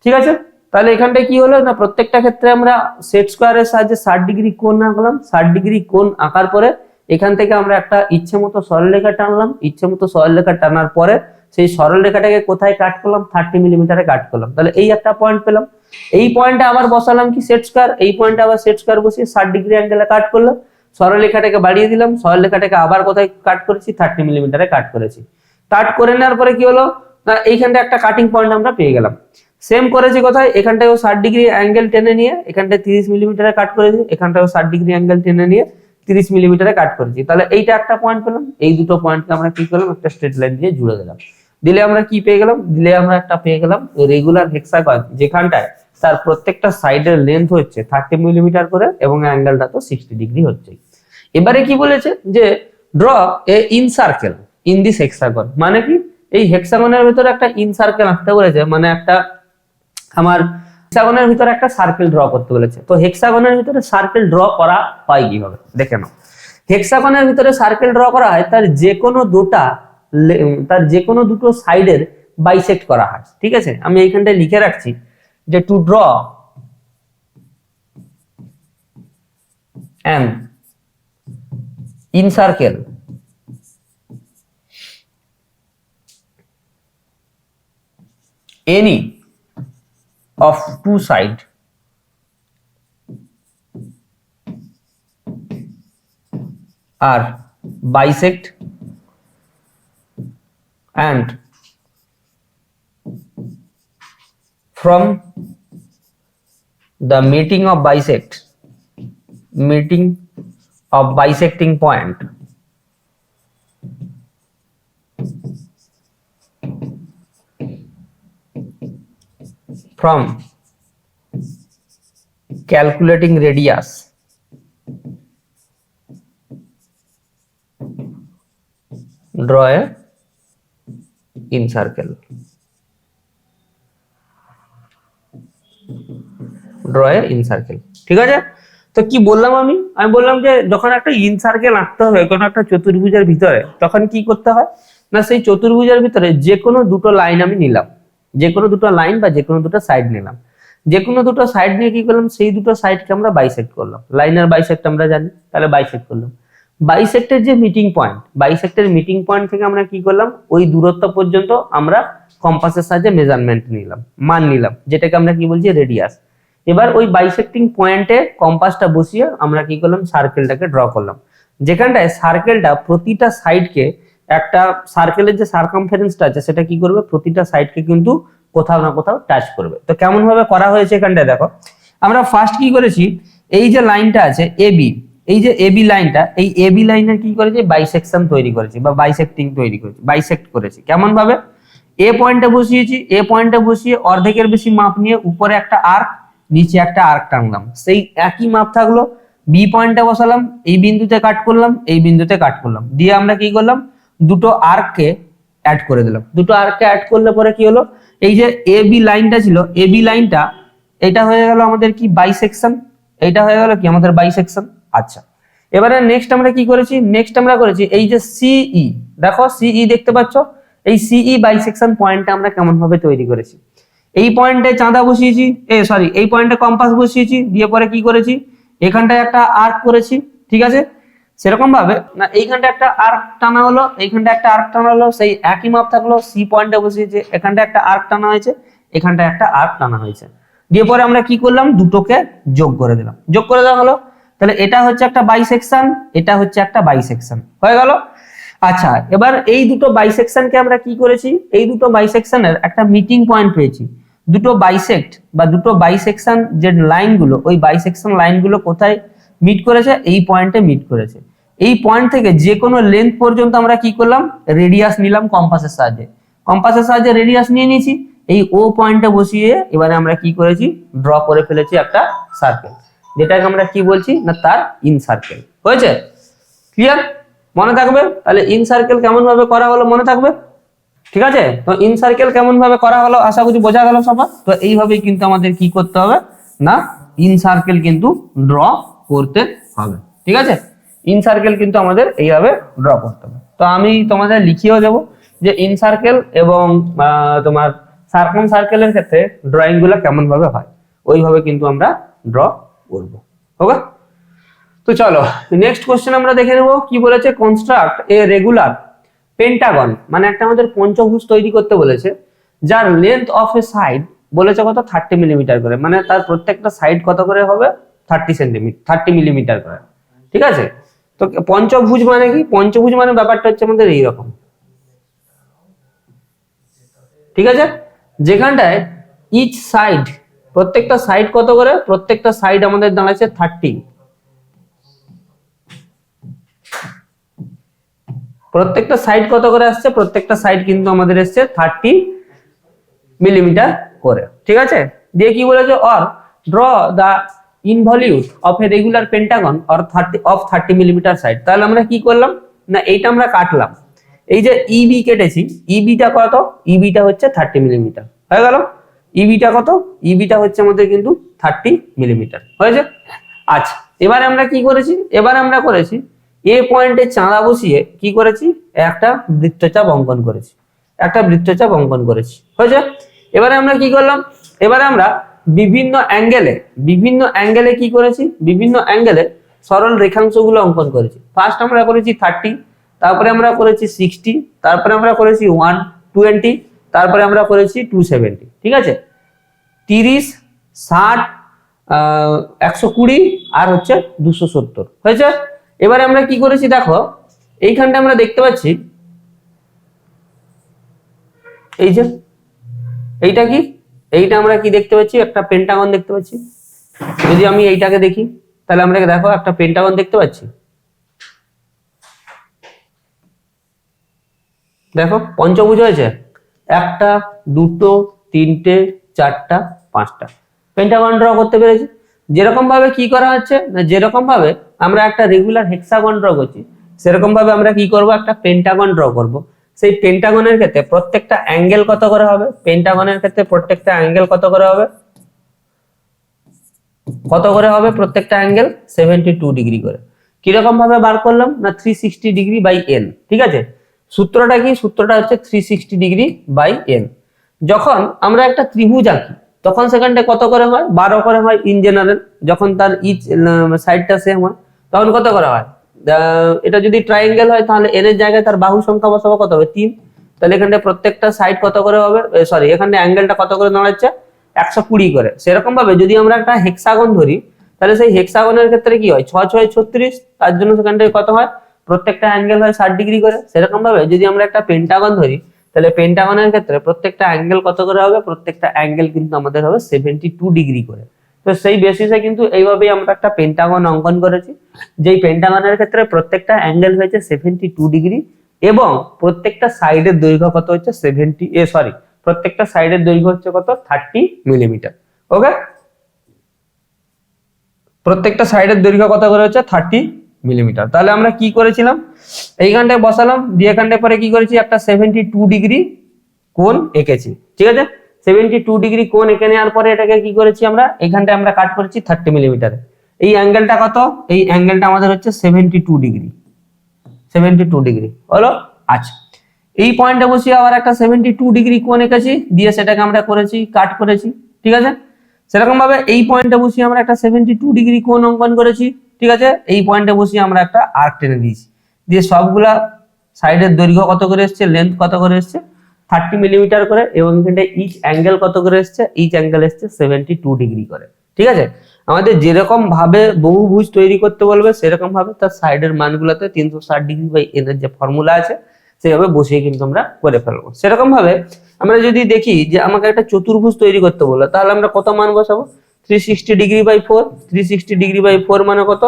ঠিক আছে, তাহলে এখানটায় কি হলো না, প্রত্যেকটা ক্ষেত্রে আমরা সেট স্কোয়ারের সাহায্যে 60° কোণ আঁকলাম। 60° কোণ আঁকার পরে এখান থেকে আমরা একটা ইচ্ছে মতো সরলরেখা টানলাম। ইচ্ছে মতো সরলরেখা টানার পরে সেই সরল রেখাটাকে কোথায় কাট করলাম, 30 মিলিমিটারে কাট করলাম। তাহলে এই একটা পয়েন্ট পেলাম। এই পয়েন্টে আবার বসালাম কি সেট স্কোয়ার, এই পয়েন্টে আবার সেট স্কোয়ার বসিয়ে 60° অ্যাঙ্গেলে কাট করলাম। সরল রেখাটাকে বাড়িয়ে দিলাম, সরল রেখাটাকে আবার কোথায় কাট করেছি, 30 মিলিমিটারে কাট করেছি। কাট করে নেওয়ার পরে কি হলো না, এইখানটা একটা কাটিং পয়েন্ট আমরা পেয়ে গেলাম। সেম করেছি কোথায়, এখানটাও 60° অ্যাঙ্গেল টেনে নিয়ে এখানটায় 30 মিলিমিটারে কাট করেছি, এখানটাও 60° অ্যাঙ্গেল টেনে নিয়ে 30 মিলিমিটারে কাট করেছি। তাহলে এইটা একটা পয়েন্ট পেলাম। এই দুটো পয়েন্টকে আমরা কি করলাম, একটা স্ট্রেট লাইন দিয়ে জুড়ে দিলাম। দিলে আমরা কি পেয়ে গেলাম, দিলে আমরা একটা পেয়ে গেলাম রেগুলার হেক্সাগন, যেখানটায় তার প্রত্যেকটা সাইডের লেন্থ হচ্ছে 30 মিলিমিটার করে এবং অ্যাঙ্গেলটা তো 60 ডিগ্রি হচ্ছে। এবারে কি বলেছে যে draw A in circle in this hexagon, মানে কি এই হেক্সাগনের ভিতরে একটা ইন সার্কেল আঁকতে বলেছে, মানে একটা আমার হেক্সাগনের ভিতরে একটা সার্কেল ড্র করতে বলেছে। তো হেক্সাগনের ভিতরে সার্কেল ড্র করা হয় কিভাবে দেখে নাও। হেক্সাগনের ভিতরে সার্কেল ড্র করা হয় তার যে কোনো দুটো সাইডের বাইসেক্ট করা হয়, ঠিক আছে। আমি এইখানটায় লিখে রাখছি যে two draw an in circle any of two side are bisect and from the meeting of bisecting point from calculating radius draw a in circle, ঠিক আছে। তো কি বললাম আমি বললাম যে যখন একটা ইন সার্কেল আঁকতে হবে কোনো একটা চতুর্ভুজের ভিতরে, তখন কি করতে হয় না, সেই চতুর্ভুজের ভিতরে যে কোনো দুটো লাইন আমি নিলাম, যে কোনো দুটো লাইন বা যে কোনো দুটো সাইড নিলাম, যে কোনো দুটো সাইড নিয়ে কি করলাম, সেই দুটো সাইডকে আমরা বাইসেক্ট করলাম। লাইনের বাইসেক্ট আমরা জানি, তাহলে বাইসেক্ট করলাম। বাইসেক্টের যে মিটিং পয়েন্ট, বাইসেক্টের মিটিং পয়েন্ট থেকে আমরা কি করলাম, ওই দূরত্ব পর্যন্ত আমরা কম্পাসের সাহায্যে মেজারমেন্ট নিলাম, মান নিলাম, যেটাকে আমরা কি বলছি রেডিয়াস। এবার ওই বাইসেক্টিং পয়েন্টে কম্পাসটা বসিয়ে আমরা কি করলাম, সার্কেলটাকে ড্র করলাম, যেখানটায় সার্কেলটা প্রতিটা সাইডকে একটা সার্কেলের যে সার্কামফারেন্সটা আছে সেটা কি করবে, প্রতিটা সাইডকে কিন্তু কোথাও না কোথাও টাচ করবে। তো কেমন ভাবে করা হয়েছে এখানটায় দেখো, আমরা ফার্স্ট কি করেছি, এই যে লাইনটা আছে এবি, এই যে এবি লাইনটা, এই এবি লাইনের কি করেছি, বাইসেকশন তৈরি করেছি বা বাইসেক্টিং তৈরি করেছি, বাইসেক্ট করেছি। কেমন ভাবে, এ পয়েন্টে বসিয়েছি, এ পয়েন্টে বসিয়ে অর্ধেকের বেশি মাপ নিয়ে উপরে একটা আর্ক, নিচে একটা আর্ক টানলাম, সেই একই মাপ থাকলো। বি পয়েন্টে বসালাম, এই বিন্দুতে কাট করলাম, এই বিন্দুতে কাট করলাম, দিয়ে আমরা কি করলাম, দুটো আর্ককে অ্যাড করে দিলাম। দুটো আর্ককে অ্যাড করলে পরে কি হলো, এই যে এ বি লাইনটা ছিল, এ বি লাইনটা এটা হয়ে গেল আমাদের কি বাইসেকশন, এইটা হয়ে গেল কি আমাদের বাইসেকশন। আচ্ছা, এবারে নেক্সট আমরা কি করেছি, নেক্সট আমরা করেছি এই যে সিই, দেখো সিই দেখতে পাচ্ছ, এই সিই বাইসেকশন পয়েন্টটা আমরা কেমন ভাবে তৈরি করেছি, এই পয়েন্টে চাঁদা বসিয়েছি, এই পয়েন্টে কম্পাস বসিয়েছি, দিয়ে পরে কি করেছি, এখানটায় একটা আর্ক করেছি, ঠিক আছে। সেরকম ভাবে না, এইখানটা একটা আর্ক টানা হলো, এইখানটা একটা আর্ক টানা হলো, সেই একই মাপ থাকলো, সি পয়েন্টে বসিয়েছে, এখানটা একটা আর্ক টানা হয়েছে, এখানটা একটা আর্ক টানা হয়েছে, দিয়ে পরে আমরা কি করলাম, দুটোকে যোগ করে দিলাম, যোগ করে দেওয়া হলো। তাহলে এটা হচ্ছে একটা বাইসেকশন, এটা হচ্ছে একটা বাইসেকশন, হয়ে গেল। আচ্ছা, এবার এই দুটো বাইসেকশনকে আমরা কি করেছি, এই দুটো বাইসেকশনের একটা মিটিং পয়েন্ট পেয়েছি। দুটো বাইসেক্ট বা দুটো বাইসেকশন যে লাইনগুলো, ওই বাইসেকশন লাইনগুলো কোথায় মিট করেছে, এই পয়েন্টে মিট করেছে। এই পয়েন্ট থেকে যে কোনো লেন্থ পর্যন্ত আমরা কি করলাম, রেডিয়াস নিলাম কম্পাসের সাহায্যে, কম্পাসের সাহায্যে রেডিয়াস নিয়ে নিয়েছি। এই ও পয়েন্টে বসিয়ে এবারে আমরা কি করেছি, ড্র করে ফেলেছি একটা সার্কেল, যেটাকে আমরা কি বলছি না, তার ইন সার্কেল। হয়েছে, ক্লিয়ার, মনে থাকবে। তাহলে ইন সার্কেল কেমন ভাবে করা হলো মনে থাকবে, ঠিক আছে। তো ইন সার্কেল কেমন ভাবে করা হলো আশা করি বোঝা গেল সবার। তো এইভাবেই কিন্তু আমাদের কি করতে হবে না, ইন সার্কেল কিন্তু ড্র করতে হবে, ঠিক আছে। ইন সার্কেল কিন্তু আমাদের এইভাবে ড্র করতে হবে। তো আমি তোমাদের লিখিয়েও দেবো যে ইন সার্কেল এবং তোমার সার্কাম সার্কেলের ক্ষেত্রে ড্রয়িং গুলো কেমন ভাবে হয়, ওইভাবে কিন্তু আমরা ড্র করবো। ওকে, তো চলো নেক্সট কোশ্চেন আমরা দেখে নেবো। কি বলেছে, কনস্ট্রাক্ট এ রেগুলার পেন্টাগন, মানে একটা আমাদের পঞ্চভুজ তৈরি করতে বলেছে, যার লেন্থ অফ এ সাইড বলেছে কত, 30 মিলিমিটার করে, মানে তার প্রত্যেকটা সাইড কত করে হবে, 30 মিলিমিটার করে, ঠিক আছে। তো পঞ্চভুজ মানে কি, পঞ্চভুজ মানে ব্যাপারটা হচ্ছে আমাদের এইরকম, ঠিক আছে, যেখানটায় ইচ সাইড, প্রত্যেকটা সাইড কত করে, প্রত্যেকটা সাইড আমাদের দাঁড়াচ্ছে 30, প্রত্যেকটা সাইড কত করে আসছে, প্রত্যেকটা সাইড কিন্তু আমাদের এসছে 30 মিলিমিটার করে, ঠিক আছে। দিয়ে কি বলেছে, or draw the involute of a regular pentagon or 30 millimetre side. তাহলে আমরা কি করলাম না, এইটা আমরা কাটলাম, এই যে ইবি কেটেছি, ইবিটা কত, ইবিটা হচ্ছে 30 মিলিমিটার হয়ে গেল। ইবিটা কত, ইবিটা হচ্ছে আমাদের কিন্তু 30 মিলিমিটার হয়েছে। আচ্ছা, এবারে আমরা কি করেছি, এবারে আমরা করেছি এ পয়েন্টে চাঁদা বসিয়ে কি করেছি, একটা বৃত্তচাপ অঙ্কন করেছি, একটা বৃত্তচাপ অঙ্কন করেছি হয়েছে। এবারে আমরা কি করলাম, এবারে আমরা বিভিন্ন অ্যাঙ্গেলে কি করেছি, বিভিন্ন অ্যাঙ্গেলে সরল রেখাংশগুলো অঙ্কন করেছি। ফার্স্ট আমরা করেছি 30, তারপরে আমরা করেছি 60, তারপরে আমরা করেছি 120, তারপরে আমরা করেছি 270, ঠিক আছে। 30, 60, 120 আর হচ্ছে 270 হয়েছে। এবারে আমরা কি করেছি দেখো, এইখানটা আমরা দেখতে পাচ্ছি, এই যে এইটা কি, এইটা আমরা কি দেখতে পাচ্ছি, একটা পেন্টাগন দেখতে পাচ্ছি। যদি আমি এইটাকে দেখি তাহলে আমরা দেখো একটা পেন্টাগন দেখতে পাচ্ছি, দেখো পঞ্চভুজ হয়েছে, একটা, দুটো, তিনটে, চারটা, পাঁচটা পেন্টাগন ড্র করতে পেরেছি। যেরকম ভাবে কি করা হচ্ছে না, যেরকম ভাবে আমরা একটা রেগুলার হেক্সাগন ড্র করছি, সেরকম ভাবে আমরা কি করব, একটা পেন্টাগন ড্র করব। সেই পেন্টাগনের ক্ষেত্রে প্রত্যেকটা অ্যাঙ্গেল কত করে হবে, পেন্টাগনের ক্ষেত্রে প্রত্যেকটা অ্যাঙ্গেল কত করে হবে, কত করে হবে প্রত্যেকটা অ্যাঙ্গেল 72 ডিগ্রি করে। কিরকম ভাবে বার করলাম না, 360 ডিগ্রি বাই এন, ঠিক আছে। সূত্রটা কি, সূত্রটা হচ্ছে 360 ডিগ্রি বাই এন। যখন আমরা একটা ত্রিভুজ আঁকি তখন সেখানটা কত করে হয়, 12 করে হয় ইন জেনারেল। যখন তার ইচ সাইডটা সেম হয় তখন কত করে হয়, এটা যদি ট্রায়াঙ্গেল হয় তাহলে এন এর জায়গায় তার বাহু সংখ্যা বসাবো, কত হবে 3। তাহলে এখানটা প্রত্যেকটা সাইড কত করে হবে, সরি এখানে অ্যাঙ্গেলটা কত করে দাঁড়াচ্ছে 120 করে। সেরকম ভাবে যদি আমরা একটা হেক্সাগন ধরি তাহলে সেই হেক্সাগনের ক্ষেত্রে কি হয়, 6 6 36, তার জন্য সেখানটায় কত হয়, প্রত্যেকটা অ্যাঙ্গেল হয় 60 ডিগ্রি করে। সেরকম ভাবে যদি আমরা একটা পেন্টাগন ধরি তাহলে পেন্টাগনের ক্ষেত্রে প্রত্যেকটা অ্যাঙ্গেল কত করে হবে, প্রত্যেকটা অ্যাঙ্গেল কিন্তু আমাদের হবে 72 ডিগ্রি করে। তো সেই বেসিসে কিন্তু এইভাবেই আমরা একটা পেন্টাগন অঙ্কন করেছি, যেই পেন্টাগনের ক্ষেত্রে প্রত্যেকটা অ্যাঙ্গেল হয়েছে 72 ডিগ্রি এবং প্রত্যেকটা সাইডের দৈর্ঘ্য কত হচ্ছে প্রত্যেকটা সাইডের দৈর্ঘ্য হচ্ছে কত 30 মিলিমিটার। ওকে, প্রত্যেকটা সাইডের দৈর্ঘ্য কত করে হচ্ছে 30 মিলিমিটার। তাহলে আমরা কি করেছিলাম, এইখানটায় বসালাম, দিয়ে এখানটায় পরে কি করেছি, একটা 72 ডিগ্রি কোণ এঁকেছি, ঠিক আছে। 72 ডিগ্রি কোণ এঁকে নেওয়ার পরে এটাকে কি করেছি, আমরা এইখানটায় আমরা কাট করেছি 30 মিলিমিটারে। এই অ্যাঙ্গেলটা কত, এই অ্যাঙ্গেলটা আমাদের হচ্ছে 72 ডিগ্রি, 72 ডিগ্রি হলো। আচ্ছা, এই পয়েন্টে বসিয়ে আবার একটা 72 ডিগ্রি কোণ এঁকেছি, দিয়ে সেটাকে আমরা করেছি কাট করেছি, ঠিক আছে। সেরকম ভাবে এই পয়েন্টে বসিয়ে আমরা একটা 72 ডিগ্রি কোণ অঙ্কন করেছি, ঠিক আছে। এই পয়েন্টে বসিয়ে আমরা একটা আর্ক টেনে দিয়েছি, দিয়ে সবগুলা সাইডের দৈর্ঘ্য কত করে এসছে, লেন্থ কত করে এসছে 30 মিলিমিটার করে, এবং এখানে ইচ অ্যাঙ্গেল কত করে এসছে, ইচ অ্যাঙ্গেল এসছে 72 ডিগ্রি করে, ঠিক আছে। আমাদের যেরকম ভাবে বহুভুজ তৈরি করতে বলবে সেরকম ভাবে তার সাইডের মানগুলোতে 360 ডিগ্রি বাই এন এর যে ফর্মুলা আছে সেইভাবে বসিয়ে কিন্তু আমরা করে ফেলবো। সেরকম ভাবে আমরা যদি দেখি যে আমাকে একটা চতুর্ভুজ তৈরি করতে বললো, তাহলে আমরা কত মান বসাবো, 360 ডিগ্রি বাই 4, 360 ডিগ্রি বাই 4 মানে কত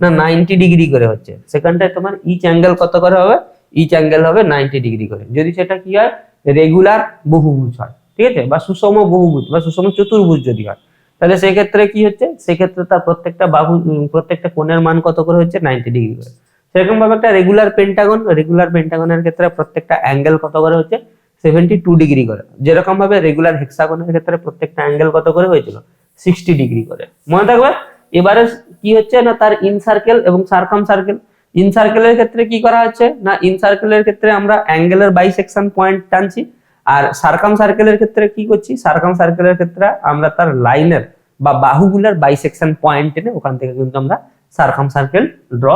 না 90 ডিগ্রি করে হচ্ছে। সেখানটায় তোমার ইচ অ্যাঙ্গেল কত করে হবে, ইচ অ্যাঙ্গেল হবে 90 ডিগ্রি করে। যদি সেটা কি হয়, রেগুলার বহুভুজ হয়, ঠিক আছে, বা সুষম বহুভুজ বা সুষম চতুর্ভুজ যদি হয়, তাহলে সেক্ষেত্রে কি হচ্ছে, সেক্ষেত্রে তার প্রত্যেকটা বাহু প্রত্যেকটা কোণের মান কত করে হচ্ছে 90 ডিগ্রি করে। সেরকম ভাবে একটা রেগুলার পেন্টাগনের ক্ষেত্রে প্রত্যেকটা অ্যাঙ্গেল কত করে হচ্ছে 72 ডিগ্রি করে। যেরকম ভাবে রেগুলার হেক্সাগনের ক্ষেত্রে প্রত্যেকটা অ্যাঙ্গেল কত করে হয়েছিল 60 ডিগ্রি করে, মনে থাকবে। এবারে কি হচ্ছে না, তার ইনসার্কেল এবং সার্কাম সার্কেল। ইনসার্কেলের ক্ষেত্রে কি করা হচ্ছে না, ইনসার্কেলের ক্ষেত্রে আমরা অ্যাঙ্গেলের বাইসেকশন পয়েন্ট টানছি, আর সার্কাম সার্কেলের ক্ষেত্রে কি করছি, সার্কাম সার্কেলের ক্ষেত্রে আমরা তার লাইনের বা বাহুগুলার বাইসেকশন পয়েন্ট এনে ওখান থেকে কিন্তু আমরা সার্কাম সার্কেল ড্র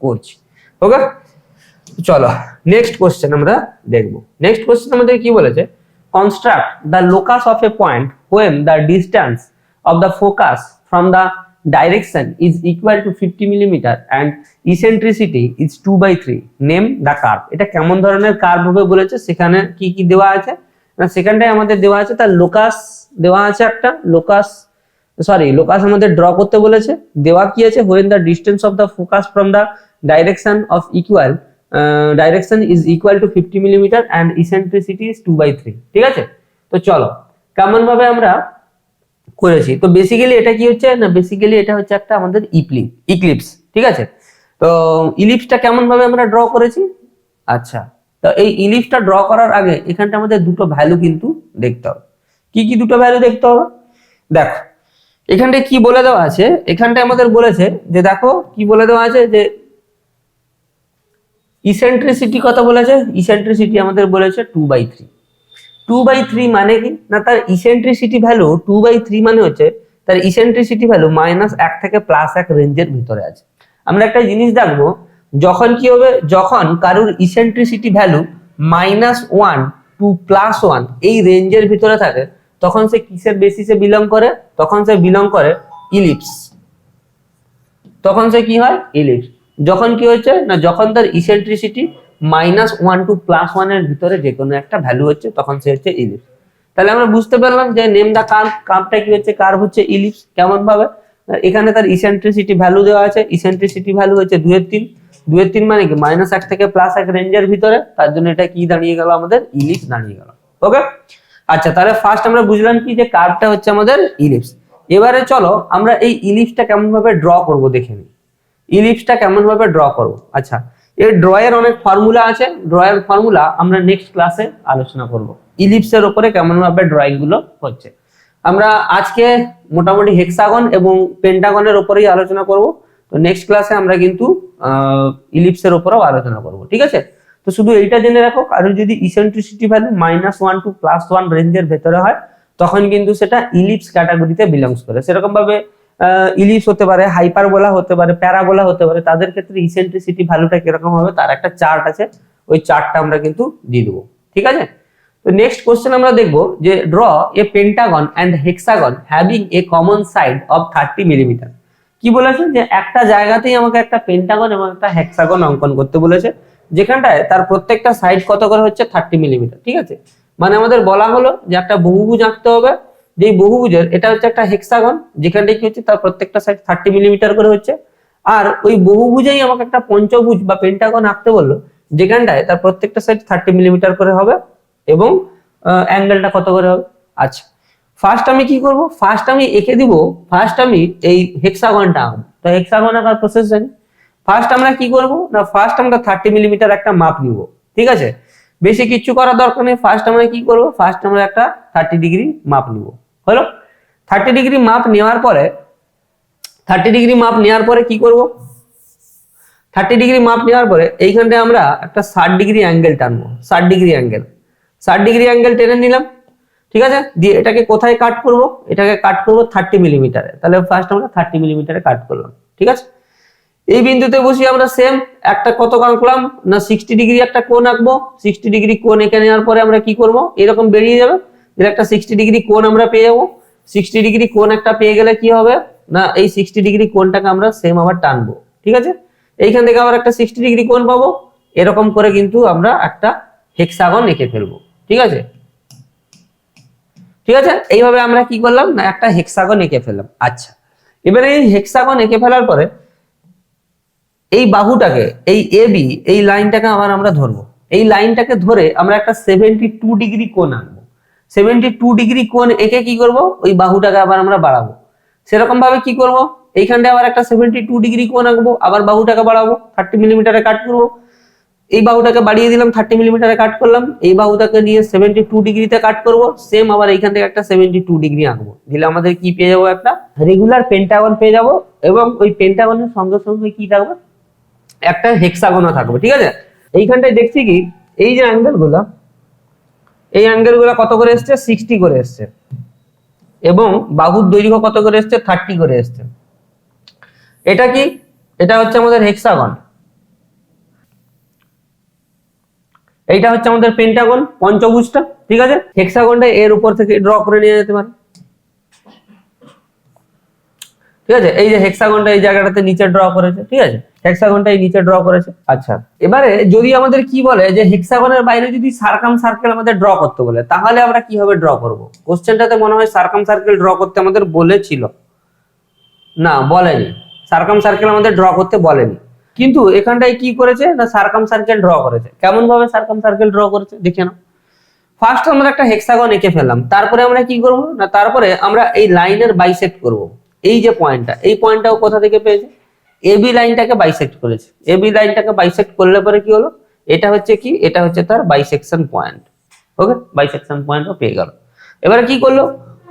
করছি। ওকে, চলো নেক্সট কোশ্চেন আমরা দেখবো। নেক্সট কোশ্চেন আমাদের কি বলেছে, construct the locus of A point when the distance of the focus from the direction is equal to 50 millimeter and eccentricity is 2/3. Name the curve. এটা কেমন ধরনের কার্ভ হবে বলেছে, সেখানে কি কি দেওয়া আছে না, সেখানটায় আমাদের দেওয়া আছে তার লোকাস দেওয়া আছে, একটা লোকাস আমাদের ড্র করতে বলেছে। দেওয়া কি আছে, when the distance of the focus from the direction of equal direction is equal to 50 millimetre and eccentricity is 2/3। ঠিক আছে, তো চলো কেমন ভাবে আমরা করেছি। তো বেসিক্যালি এটা কি হচ্ছে না, বেসিক্যালি এটা হচ্ছে একটা আমাদের ইক্লিপস। ঠিক আছে, তো ইলিপসটা কেমন ভাবে আমরা ড্র করেছি। আচ্ছা, তো এই ইলিপসটা ড্র করার আগে এখানটা আমাদের দুটো ভ্যালু কিন্তু দেখতে হবে। কি কি দুটো ভ্যালু দেখতে হবে, দেখো এখানটায় কি বলে দেওয়া আছে। এখানটায় আমাদের বলেছে যে দেখো কি বলে দেওয়া আছে যে ইসেন্ট্রিসিটি কত বলেছে, ইসেন্ট্রিসিটি আমাদের বলেছে 2/3। 2/3 মানে কি না, তার ইসেন্ট্রিসিটি ভ্যালু 2/3 মানে হচ্ছে তার ইসেন্ট্রিসিটি ভ্যালু -1 থেকে +1 রেঞ্জের ভিতরে আছে। আমরা একটা জিনিস দেখবো, যখন কি হবে, যখন কারোর ইসেন্ট্রিসিটি ভ্যালু -1 টু +1 এই রেঞ্জের ভিতরে থাকে, তখন সে কিসের বেসিসে বিলং করে, তখন সে বিলং করে ইলিপস। তখন সে কি হয়, ইলিপস। যখন কি হচ্ছে না, যখন তার ইসেন্ট্রিসিটি -1 টু +1 এর ভিতরে যে কোনো একটা ভ্যালু হচ্ছে, তখন সে হচ্ছে ইলিপস। তাহলে আমরা বুঝতে পারলাম যে নেম দা কার্ভ, কার্ভটা কি হচ্ছে, কার্ভ হচ্ছে ইলিপস। কেমন ভাবে, এখানে তার ইসেন্ট্রিসিটি ভ্যালু দেওয়া আছে, ইসেন্ট্রিসিটি ভ্যালু হচ্ছে 2/3। 2/3 মানে কি -1 থেকে +1 রেঞ্জের ভিতরে, তার জন্য এটা কি দাঁড়িয়ে গেল, আমাদের ইলিপস দাঁড়িয়ে গেল। ওকে, আচ্ছা তাহলে ফার্স্ট আমরা বুঝলাম কি যে কার্ভটা হচ্ছে আমাদের ইলিপস। এবারে চলো আমরা এই ইলিপসটা কেমন ভাবে ড্র করব দেখে নিই। ইলিপসটা কেমন ভাবে ড্র করব। আচ্ছা, এর ড্র এর অনেক ফর্মুলা আছে, ড্র এর ফর্মুলা আমরা নেক্সট ক্লাসে আলোচনা করব। ইলিপসের উপরে কেমন ভাবে ড্রয়িং গুলো হচ্ছে, আমরা আজকে মোটামুটি হেক্সাগন এবং পেন্টাগনের উপরেই আলোচনা করব। তো নেক্সট ক্লাসে আমরা কিন্তু ইলিপসের উপরেও আলোচনা করব। ঠিক আছে, তো শুধু এইটা জেনে রাখো, কারণ যদি ইসেন্ট্রিসিটি ভ্যালু -1 টু +1 রেঞ্জের ভেতরে হয়, তখন কিন্তু সেটা ইলিপস ক্যাটাগরিতে বিলংস করে। সেরকম ভাবে ইলিপস হতে পারে, হাইপারবোলা হতে পারে, প্যারাবোলা হতে পারে, তাদের ক্ষেত্রে ইসেন্ট্রিসিটি ভ্যালুটা কিরকম হবে তার একটা চার্ট আছে, ওই চার্টটা আমরা কিন্তু দিয়ে দেবো। ঠিক আছে, তো নেক্সট কোশ্চেন আমরা দেখবো যে draw a pentagon and hexagon having a common side of 30 millimetre. কি বলেছে যে একটা জায়গাতেই আমাকে একটা পেন্টাগন এবং একটা হেক্সাগন অঙ্কন করতে বলেছে, যেখানটায় তার প্রত্যেকটা সাইড কত করে হচ্ছে 30 মিলিমিটার। ঠিক আছে, মানে আমাদের বলা হলো যে একটা বহুভুজ আঁকতে হবে, যেই বহুভুজের এটা হচ্ছে একটা হেক্সাগন, যেখানটায় কি হচ্ছে তার প্রত্যেকটা সাইড 30 মিলিমিটার করে হচ্ছে। আর ওই বহুভুজেই আমাকে একটা পঞ্চভুজ বা পেন্টাগন আঁকতে বললো, যেখানটায় তার প্রত্যেকটা সাইড 30 মিলিমিটার করে হবে এবং অ্যাঙ্গেলটা কত করে হবে। আচ্ছা, ফার্স্ট আমি কি করব, ফার্স্ট আমি এঁকে দিব, ফার্স্ট আমি এই হেক্সাগনটা আঁকবো। তো হেক্সাগন আঁকার প্রসেস জানি। ফার্স্ট আমরা কি করব না, ফার্স্ট আমরা 30 মিলিমিটার একটা মাপ নিব। ঠিক আছে, বেশি কিছু করার দরকার নেই। ফার্স্ট আমরা কি করব, ফার্স্ট আমরা একটা 30 ডিগ্রি মাপ নিব। হলো, 30 ডিগ্রি মাপ নেওয়ার পরে 30 ডিগ্রি মাপ নেওয়ার পরে কি করব, 30 ডিগ্রি মাপ নেওয়ার পরে এইখানটায় আমরা একটা 60 ডিগ্রি অ্যাঙ্গেল টানবো। 60 ডিগ্রি অ্যাঙ্গেল, 60 ডিগ্রি অ্যাঙ্গেল টেনে নিলাম। ঠিক আছে, দিয়ে এটাকে কোথায় কাট করব, এটাকে কাট করব 30 মিলিমিটারে। তাহলে ফার্স্ট আমরা 30 মিলিমিটারে কাট করলাম। ঠিক আছে, এই বিন্দুতে বসে আমরা সেম একটা কত আঁকলাম না, 60 ডিগ্রি একটা কোণ আঁকবো। 60 ডিগ্রি কোণ এঁকে নেওয়ার পরে আমরা কি করব, এরকম বেরিয়ে যাবে, এর একটা 60 ডিগ্রি কোণ আমরা পেয়ে যাবো। 60 ডিগ্রি কোণ একটা পেয়ে গেলে কি হবে না, এই 60 ডিগ্রি কোণটাকে আমরা সেম আবার টানবো। ঠিক আছে, এইখান থেকে আবার একটা 60 ডিগ্রি কোণ পাবো। এরকম করে কিন্তু আমরা একটা হেক্সাগন এঁকে ফেলবো। ঠিক আছে, ঠিক আছে, এইভাবে আমরা কি করলাম না, একটা হেক্সাগন এঁকে ফেললাম। আচ্ছা, এবারে এই হেক্সাগন এঁকে ফেলার পরে এই বাহুটাকে, এই এবি এই লাইনটাকে আবার আমরা ধরবো। এই লাইনটাকে ধরে আমরা একটা 72 ডিগ্রি কোণ আঁকবো। 72 ডিগ্রি কোণ এঁকে কি করব, ওই বাহুটাকে আবার আমরা বাড়াবো। সেরকম ভাবে কি করব, এইখানটা আবার একটা 72 ডিগ্রি কোণ আঁকবো, আবার বাহুটাকে বাড়াবো, 30 মিলিমিটারে কাট করবো। এই বাহুটাকে বাড়িয়ে দিলাম, 30 মিলিমিটারে কাট করলাম। এই বাহুটাকে নিয়ে 72 ডিগ্রিতে কাট করব, সেম আবার এইখান থেকে একটা 72 ডিগ্রি আঁকবো। দিলে আমাদের কি পেয়ে যাবো, একটা রেগুলার পেন্টাগন পেয়ে যাবো। এবং ওই পেন্টাগনের সঙ্গে সঙ্গে কি থাকবে, একটা হেক্সাগনও থাকবে। ঠিক আছে, এইখানটায় দেখছি কি, এই যে অ্যাঙ্গেল গুলো, এই অ্যাঙ্গেল গুলো কত করে এসছে, 60 করে এসছে, এবং বাহুর দৈর্ঘ্য কত করে এসছে, 30 করে এসছে। এটা কি, এটা হচ্ছে আমাদের হেক্সাগন, এইটা হচ্ছে আমাদের পেন্টাগন পঞ্চভুজটা। ঠিক আছে, হেক্সাগনটা এর উপর থেকে ড্র করে নিয়ে যেতে পারে। ঠিক আছে, এই যে হেক্সাগনটা এই জায়গাটাতে নিচে ড্র করেছে। ঠিক আছে, হেক্সাগনটা এই নিচে ড্র করেছে। আচ্ছা, এবারে যদি আমাদের কি বলে যে হেক্সাগনের বাইরে যদি সার্কাম সার্কেল আমাদের ড্র করতে বলে, তাহলে আমরা কিভাবে ড্র করব। কোশ্চেনটাতে মনে হয় সার্কাম সার্কেল ড্র করতে আমাদের বলেছিল, না বলেনি, সার্কাম সার্কেল আমাদের ড্র করতে বলেনি। কিন্তু এখানটায় কি করেছে না সার্কাম সার্কেল ড্র করেছে। কেমন ভাবে সার্কাম সার্কেল ড্র করেছে দেখে নাও। ফার্স্ট আমরা একটা হেক্সাগন এঁকে ফেললাম, তারপরে আমরা কি করব না তারপরে আমরা এই লাইনের বাইসেক্ট করব। এই যে পয়েন্টটা, এই পয়েন্টটাও কোথা থেকে পেয়েছে, এবি লাইনটাকে বাইসেক্ট করেছে। এবি লাইনটাকে বাইসেক্ট করলে পরে কি হলো, এটা হচ্ছে কি, এটা হচ্ছে তার বাইসেকশন পয়েন্ট। ওকে, বাইসেকশন পয়েন্টও পেয়ে গেল। এবারে কি করলো,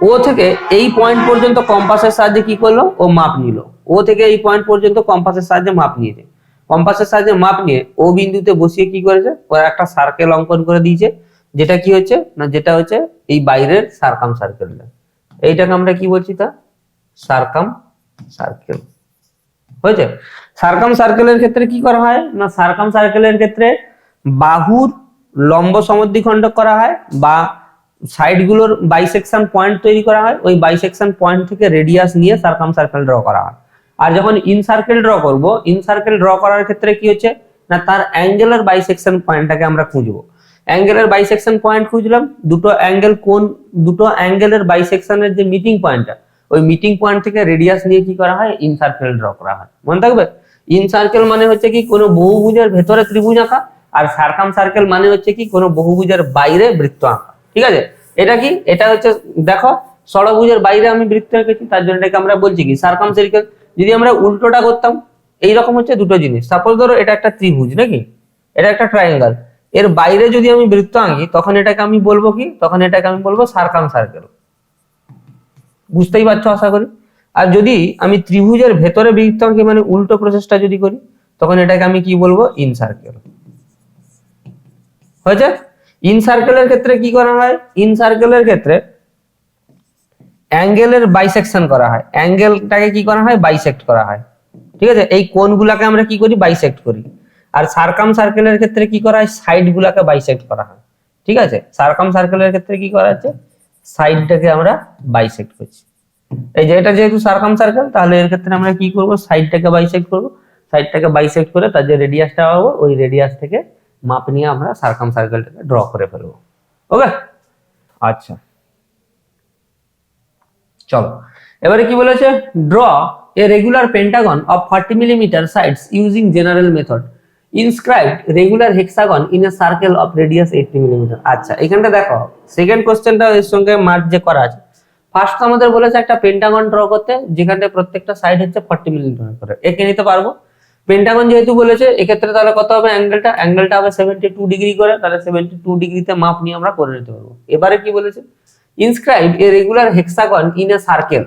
ও থেকে এই পয়েন্ট পর্যন্ত কম্পাসের সাহায্যে কি করলো, ও মাপ নিল। ও থেকে এই পয়েন্ট পর্যন্ত কম্পাসের সাহায্যে মাপ নিয়েছে। কম্পাসের সাহায্যে মাপ নিয়ে ও বিন্দুতে বসিয়ে কি করেছে, একটা সার্কেল অঙ্কন করে দিয়েছে, যেটা কি হচ্ছে না, যেটা হচ্ছে এই বাইরের সার্কাম সার্কেলটা। এইটাকে আমরা কি বলছি, তা সার্কাম সার্কেল হয়েছে। সার্কাম সার্কেলের ক্ষেত্রে কি করা হয় না, সার্কাম সার্কেলের ক্ষেত্রে বাহুর লম্ব সমদ্বিখণ্ডক করা হয় বা সাইডগুলোর বাইসেকশন পয়েন্ট তৈরি করা হয়। ওই বাইসেকশন পয়েন্ট থেকে রেডিয়াস নিয়ে সার্কাম সার্কেল ড্র করা হয়। আর যখন ইন সার্কেল ড্র করব, ইন সার্কেল ড্র করার ক্ষেত্রে কি হচ্ছে না, তার অ্যাঙ্গেলের বাইসেকশন পয়েন্টটাকে আমরা খুঁজবো। অ্যাঙ্গেলের বাইসেকশন পয়েন্ট খুঁজলাম, দুটো অ্যাঙ্গেল কোন, দুটো অ্যাঙ্গেলের বাইসেকশনের যে মিটিং পয়েন্টটা, ওই মিটিং পয়েন্ট থেকে রেডিয়াস নিয়ে কি করা হয়, ইন সার্কেল ড্র করা হয়। মনে থাকবে, ইন সার্কেল মানে হচ্ছে কি কোনো বহুভুজের ভেতরে ত্রিভুজ আঁকা, আর সার্কাম সার্কেল মানে হচ্ছে কি কোনো বহুভুজের বাইরে বৃত্ত আঁকা। ঠিক আছে, এটা কি, এটা হচ্ছে দেখো ষড়ভুজের বাইরে আমি বৃত্ত এঁকেছি, তার জন্য এটাকে আমরা বলছি কি সার্কাম সার্কেল। যদি আমরা উল্টোটা করতাম, এইরকম হচ্ছে দুটো জিনিস, সাপোজ ধরো এটা একটা ত্রিভুজ নাকি, এটা একটা ট্রায়াঙ্গেল, এর বাইরে যদি আমি বৃত্ত আঁকি তখন এটাকে আমি বলবো কি, তখন এটাকে আমি বলবো সার্কাম সার্কেল। বুঝতেই পারছো আশা করি। আর যদি আমি ত্রিভুজের ভেতরে বৃত্ত আঁকি মানে উল্টো প্রসেসটা যদি করি, তখন এটাকে আমি কি বলবো, ইন সার্কেল। হয়েছে। ইন সার্কেলের ক্ষেত্রে কি করা হয়, ইন সার্কেলের ক্ষেত্রে অ্যাঙ্গেলের বাইসেকশন করা হয়, অ্যাঙ্গেলটাকে কি করা হয়, বাইসেক্ট করা হয়। ঠিক আছে, এই কোণগুলাকে আমরা কি করি, বাইসেক্ট করি। আর সার্কাম সার্কেলের ক্ষেত্রে কি করা হয়, সাইড গুলাকে বাইসেক্ট করা হয়। ঠিক আছে, সার্কাম সার্কেলের ক্ষেত্রে কি করা হচ্ছে, সাইডটাকে আমরা বাইসেক্ট করছি। এই যে এটা যেহেতু সার্কাম সার্কেল, তাহলে এর ক্ষেত্রে আমরা কি করব, সাইডটাকে বাইসেক্ট করব। সাইডটাকে বাইসেক্ট করে তার যে রেডিয়াসটা পাবো, ওই রেডিয়াস থেকে মাপ নিয়ে আমরা সার্কাম সার্কেলটাকে ড্র করে ফেলবো। ওকে, আচ্ছা চলো এবারে কি বলেছে, draw A regular Pentagon of 40 millimetre sides using general method, inscribed regular hexagon in a circle of radius 80 millimetre. আচ্ছা এখানটা দেখো সেকেন্ড কোশ্চেনটা এর সঙ্গে মার্চ যে করা আছে। ফার্স্ট আমাদের বলেছে একটা পেন্টাগন ড্র করতে, যেখানে প্রত্যেকটা সাইড হচ্ছে 40 মিলিমিটার করে, এঁকে নিতে পারবো। পেন্টাগন যেহেতু বলেছে, এক্ষেত্রে তাহলে কত হবে, অ্যাঙ্গেলটা হবে 72 ডিগ্রি করে, তাহলে 72 ডিগ্রিতে মাপ নিয়ে আমরা করে নিতে পারবো। এবারে কি বলেছে, inscribe A regular hexagon in a circle.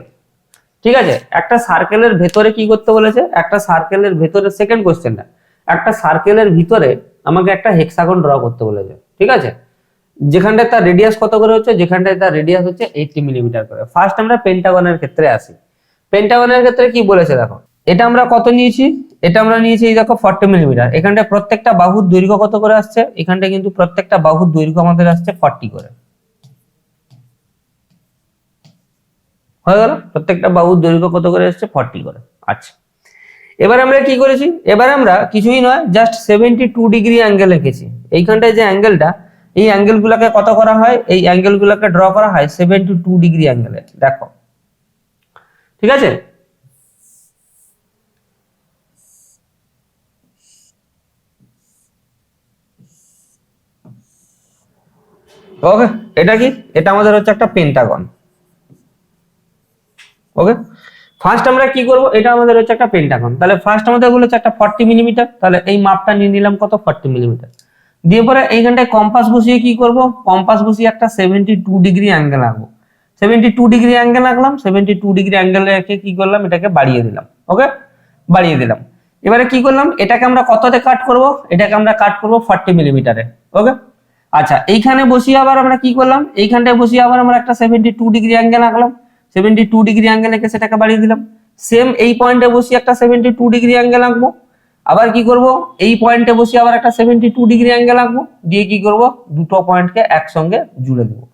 ঠিক আছে, একটা সার্কেলের ভেতরে কি করতে বলেছে, একটা সার্কেলের ভেতরে, সেকেন্ড কোশ্চেনটা, একটা সার্কেলের ভিতরে আমাকে একটা হেক্সাগন ড্র করতে বলেছে। ঠিক আছে, যেখানটায় তার রেডিয়াস কত করে হচ্ছে, যেখানটায় তার রেডিয়াস হচ্ছে 80 মিলিমিটার করে। ফার্স্ট আমরা পেন্টাগনের ক্ষেত্রে আসি। পেন্টাগনের ক্ষেত্রে কি বলেছে দেখো, এটা আমরা কত নিয়েছি, এটা আমরা নিয়েছি এই দেখো 40 মিলিমিটার। এখানটায় প্রত্যেকটা বাহুর দৈর্ঘ্য কত করে আসছে, এখানটায় কিন্তু প্রত্যেকটা বাহুর দৈর্ঘ্য আমাদের আসছে 40 করে। হয়ে গেল, প্রত্যেকটা বাহুর দৈর্ঘ্য কত করে আসছে, 40 করে। আচ্ছা এবার আমরা কি করেছি, এবার আমরা কিছুই নয়, জাস্ট 72 ডিগ্রি অ্যাঙ্গেল এঁকেছি। এইখানটায় যে অ্যাঙ্গেলটা, এই অ্যাঙ্গেল গুলাকে কত করা হয়, এই অ্যাঙ্গেল গুলাকে ড্র করা হয় 72 ডিগ্রি অ্যাঙ্গেলে। দেখো ঠিক আছে, ওকে। এটা কি, এটা আমাদের হচ্ছে একটা পেন্টাগন। ওকে, ফার্স্ট আমরা কি করব, এটা আমাদের হচ্ছে একটা পেন্টাগন। তাহলে ফার্স্ট আমাদের বলেছে একটা 40 মিলিমিটার, তাহলে এই মাপটা নিয়ে নিলাম কত, 40 মিলিমিটার। দিয়ে পরে এইখানটায় কম্পাস বসিয়ে কি করব, কম্পাস বসিয়ে একটা 72 ডিগ্রি অ্যাঙ্গেল আঁকবো। 72 ডিগ্রি অ্যাঙ্গেল আঁকলাম, 72 ডিগ্রি অ্যাঙ্গেল রেখে কি করলাম, এটাকে বাড়িয়ে দিলাম। ওকে, বাড়িয়ে দিলাম। এবারে কি করলাম, এটাকে আমরা কততে কাট করব, এটাকে আমরা কাট করব 40 মিলিমিটারে। ওকে, আচ্ছা এইখানে বসিয়ে আবার আমরা কি করলাম, এইখানটায় বসিয়ে আবার আমরা একটা 72 ডিগ্রি অ্যাঙ্গেল আঁকলাম। 72 ডিগ্রি অ্যাঙ্গেল এঁকে সেটাকে বাড়িয়ে দিলাম। সেম এই পয়েন্টে বসিয়ে একটা 72 ডিগ্রি অ্যাঙ্গেল আঁকবো। আবার কি করব, এই পয়েন্টে বসিয়ে আবার একটা 72 ডিগ্রি অ্যাঙ্গেল আঁকবো। দিয়ে কি করব, দুটো পয়েন্টকে একসঙ্গে জুড়ে দেবো।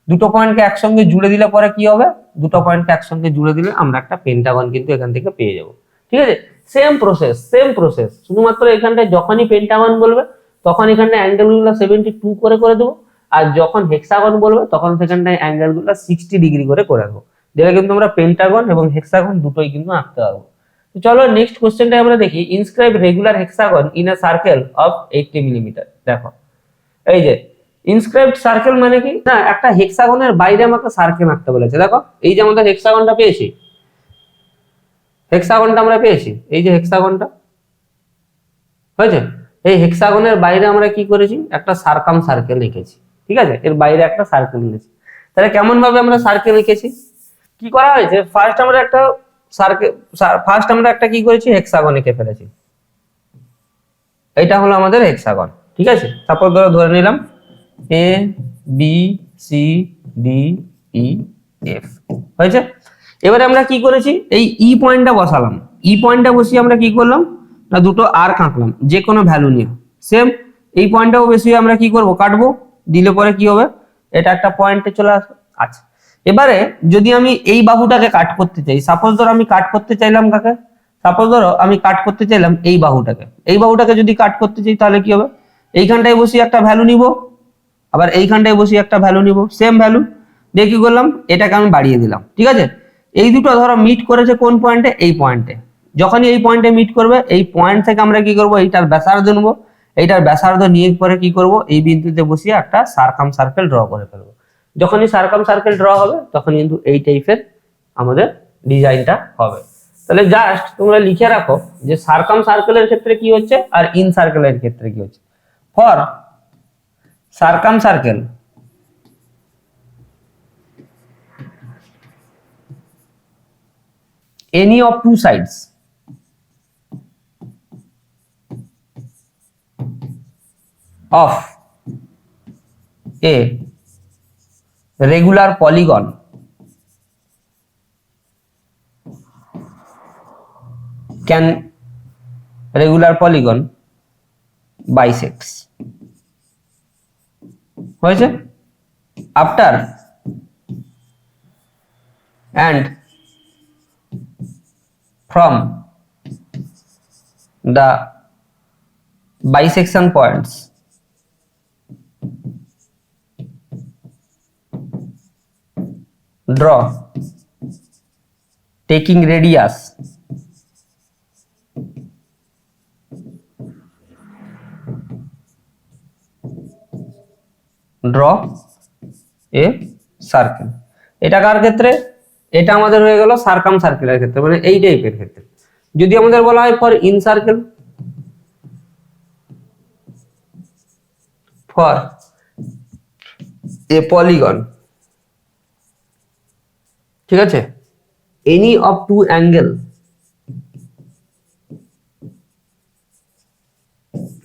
দুটো পয়েন্টকে একসঙ্গে জুড়ে দিলে পরে কি হবে, দুটো পয়েন্টকে একসঙ্গে জুড়ে দিলে আমরা একটা পেন্টাগন কিন্তু এখান থেকে পেয়ে যাব। ঠিক আছে, সেম প্রসেস, সেম প্রসেস, শুধুমাত্র এখানটায় যখনই পেন্টাগন বলবে তখন এখানটায় অ্যাঙ্গেল গুলো 72 করে করে দেবো, আর যখন হেক্সাগন বলবে তখন সেখানটায় অ্যাঙ্গেল গুলো 60 ডিগ্রি করে করে দেবো। যেটা কিন্তু আমরা পেন্টাগন এবং হেক্সাগন দুটোই কিন্তু আঁকতে পারবো। তো চলো নেক্সট কোশ্চেনটা আমরা দেখি। Inscribe regular hexagon in a circle of 80 millimetre. দেখো এই যে ইনস্ক্রাইবড সার্কেল মানে কি না, একটা হেক্সাগনের বাইরে আমাকে সার্কেল আঁকতে বলেছে। দেখো এই যে আমাদের হেক্সাগনটা পেয়েছি, হেক্সাগনটা আমরা পেয়েছি, এই যে হেক্সাগনটা হয়েছে, এই হেক্সাগনের বাইরে আমরা কি করেছি, একটা সার্কাম সার্কেল লিখেছি। ঠিক আছে, এর বাইরে একটা সার্কেল লিখেছি। তাহলে কেমন ভাবে আমরা সার্কেল লিখেছি, কি করা হয়েছে, ফার্স্ট আমরা একটা সার্কেল, ফার্স্ট আমরা একটা কি করেছি, হেক্সাগন এঁকে ফেলেছি। এটা হলো আমাদের হেক্সাগন। ঠিক আছে, সাপোজ ধরে নিলাম A B C D E F হয়েছে। এবারে আমরা কি করেছি, এই ই পয়েন্টটা বসালাম। ই পয়েন্টটা বসিয়ে আমরা কি করলাম না, দুটো আর কাটলাম যে কোনো ভ্যালু নিয়ে। সেম এই পয়েন্টটাও বেশি আমরা কি করব, কাটবো, দিলে পরে কি হবে, এটা একটা পয়েন্টে চলে আসবে। আচ্ছা, এবারে যদি আমি এই বাহুটাকে কাট করতে চাই, সাপোজ ধরো আমি কাট করতে চাইলাম কাকে, সাপোজ ধরো আমি কাট করতে চাইলাম এই বাহুটাকে, এই বাহুটাকে যদি কাট করতে চাই তাহলে কি হবে, এইখানটায় বসিয়ে একটা ভ্যালু নিব, আবার এইখানটায় বসিয়ে একটা ভ্যালু নিব, সেম ভ্যালু দিয়ে কি করলাম, এটাকে আমি বাড়িয়ে দিলাম। ঠিক আছে, এই দুটো ধরো মিট করেছে কোন পয়েন্টে, এই পয়েন্টে। যখনই এই পয়েন্টে মিট করবে, এই পয়েন্ট থেকে আমরা কি করব, এইটার ব্যাসার্ধ নেব, এইটার ব্যাসার্ধ নিয়ে পরে কি করব, এই বিন্দুতে বসিয়ে একটা সার্কাম সার্কেল ড্র করে ফেলবো। যখনই সার্কাম সার্কেল ড্র হবে তখন কিন্তু এই টাইপের আমাদের ডিজাইনটা হবে। তাহলে জাস্ট তোমরা লিখে রাখো যে সার্কাম সার্কেলের ক্ষেত্রে কি হচ্ছে আর ইন সার্কেলের ক্ষেত্রে কি হচ্ছে। For circumcircle any of two sides of a regular polygon bisects হয়েছে, after and from the bisection points draw taking radius draw a circle। এটা কার ক্ষেত্রে, এটা আমাদের হয়ে গেল সার্কাম সার্কেলের ক্ষেত্রে, মানে এই টাইপের ক্ষেত্রে। যদি আমাদের বলা হয় for in circle, for a polygon, ঠিক আছে, any of to angle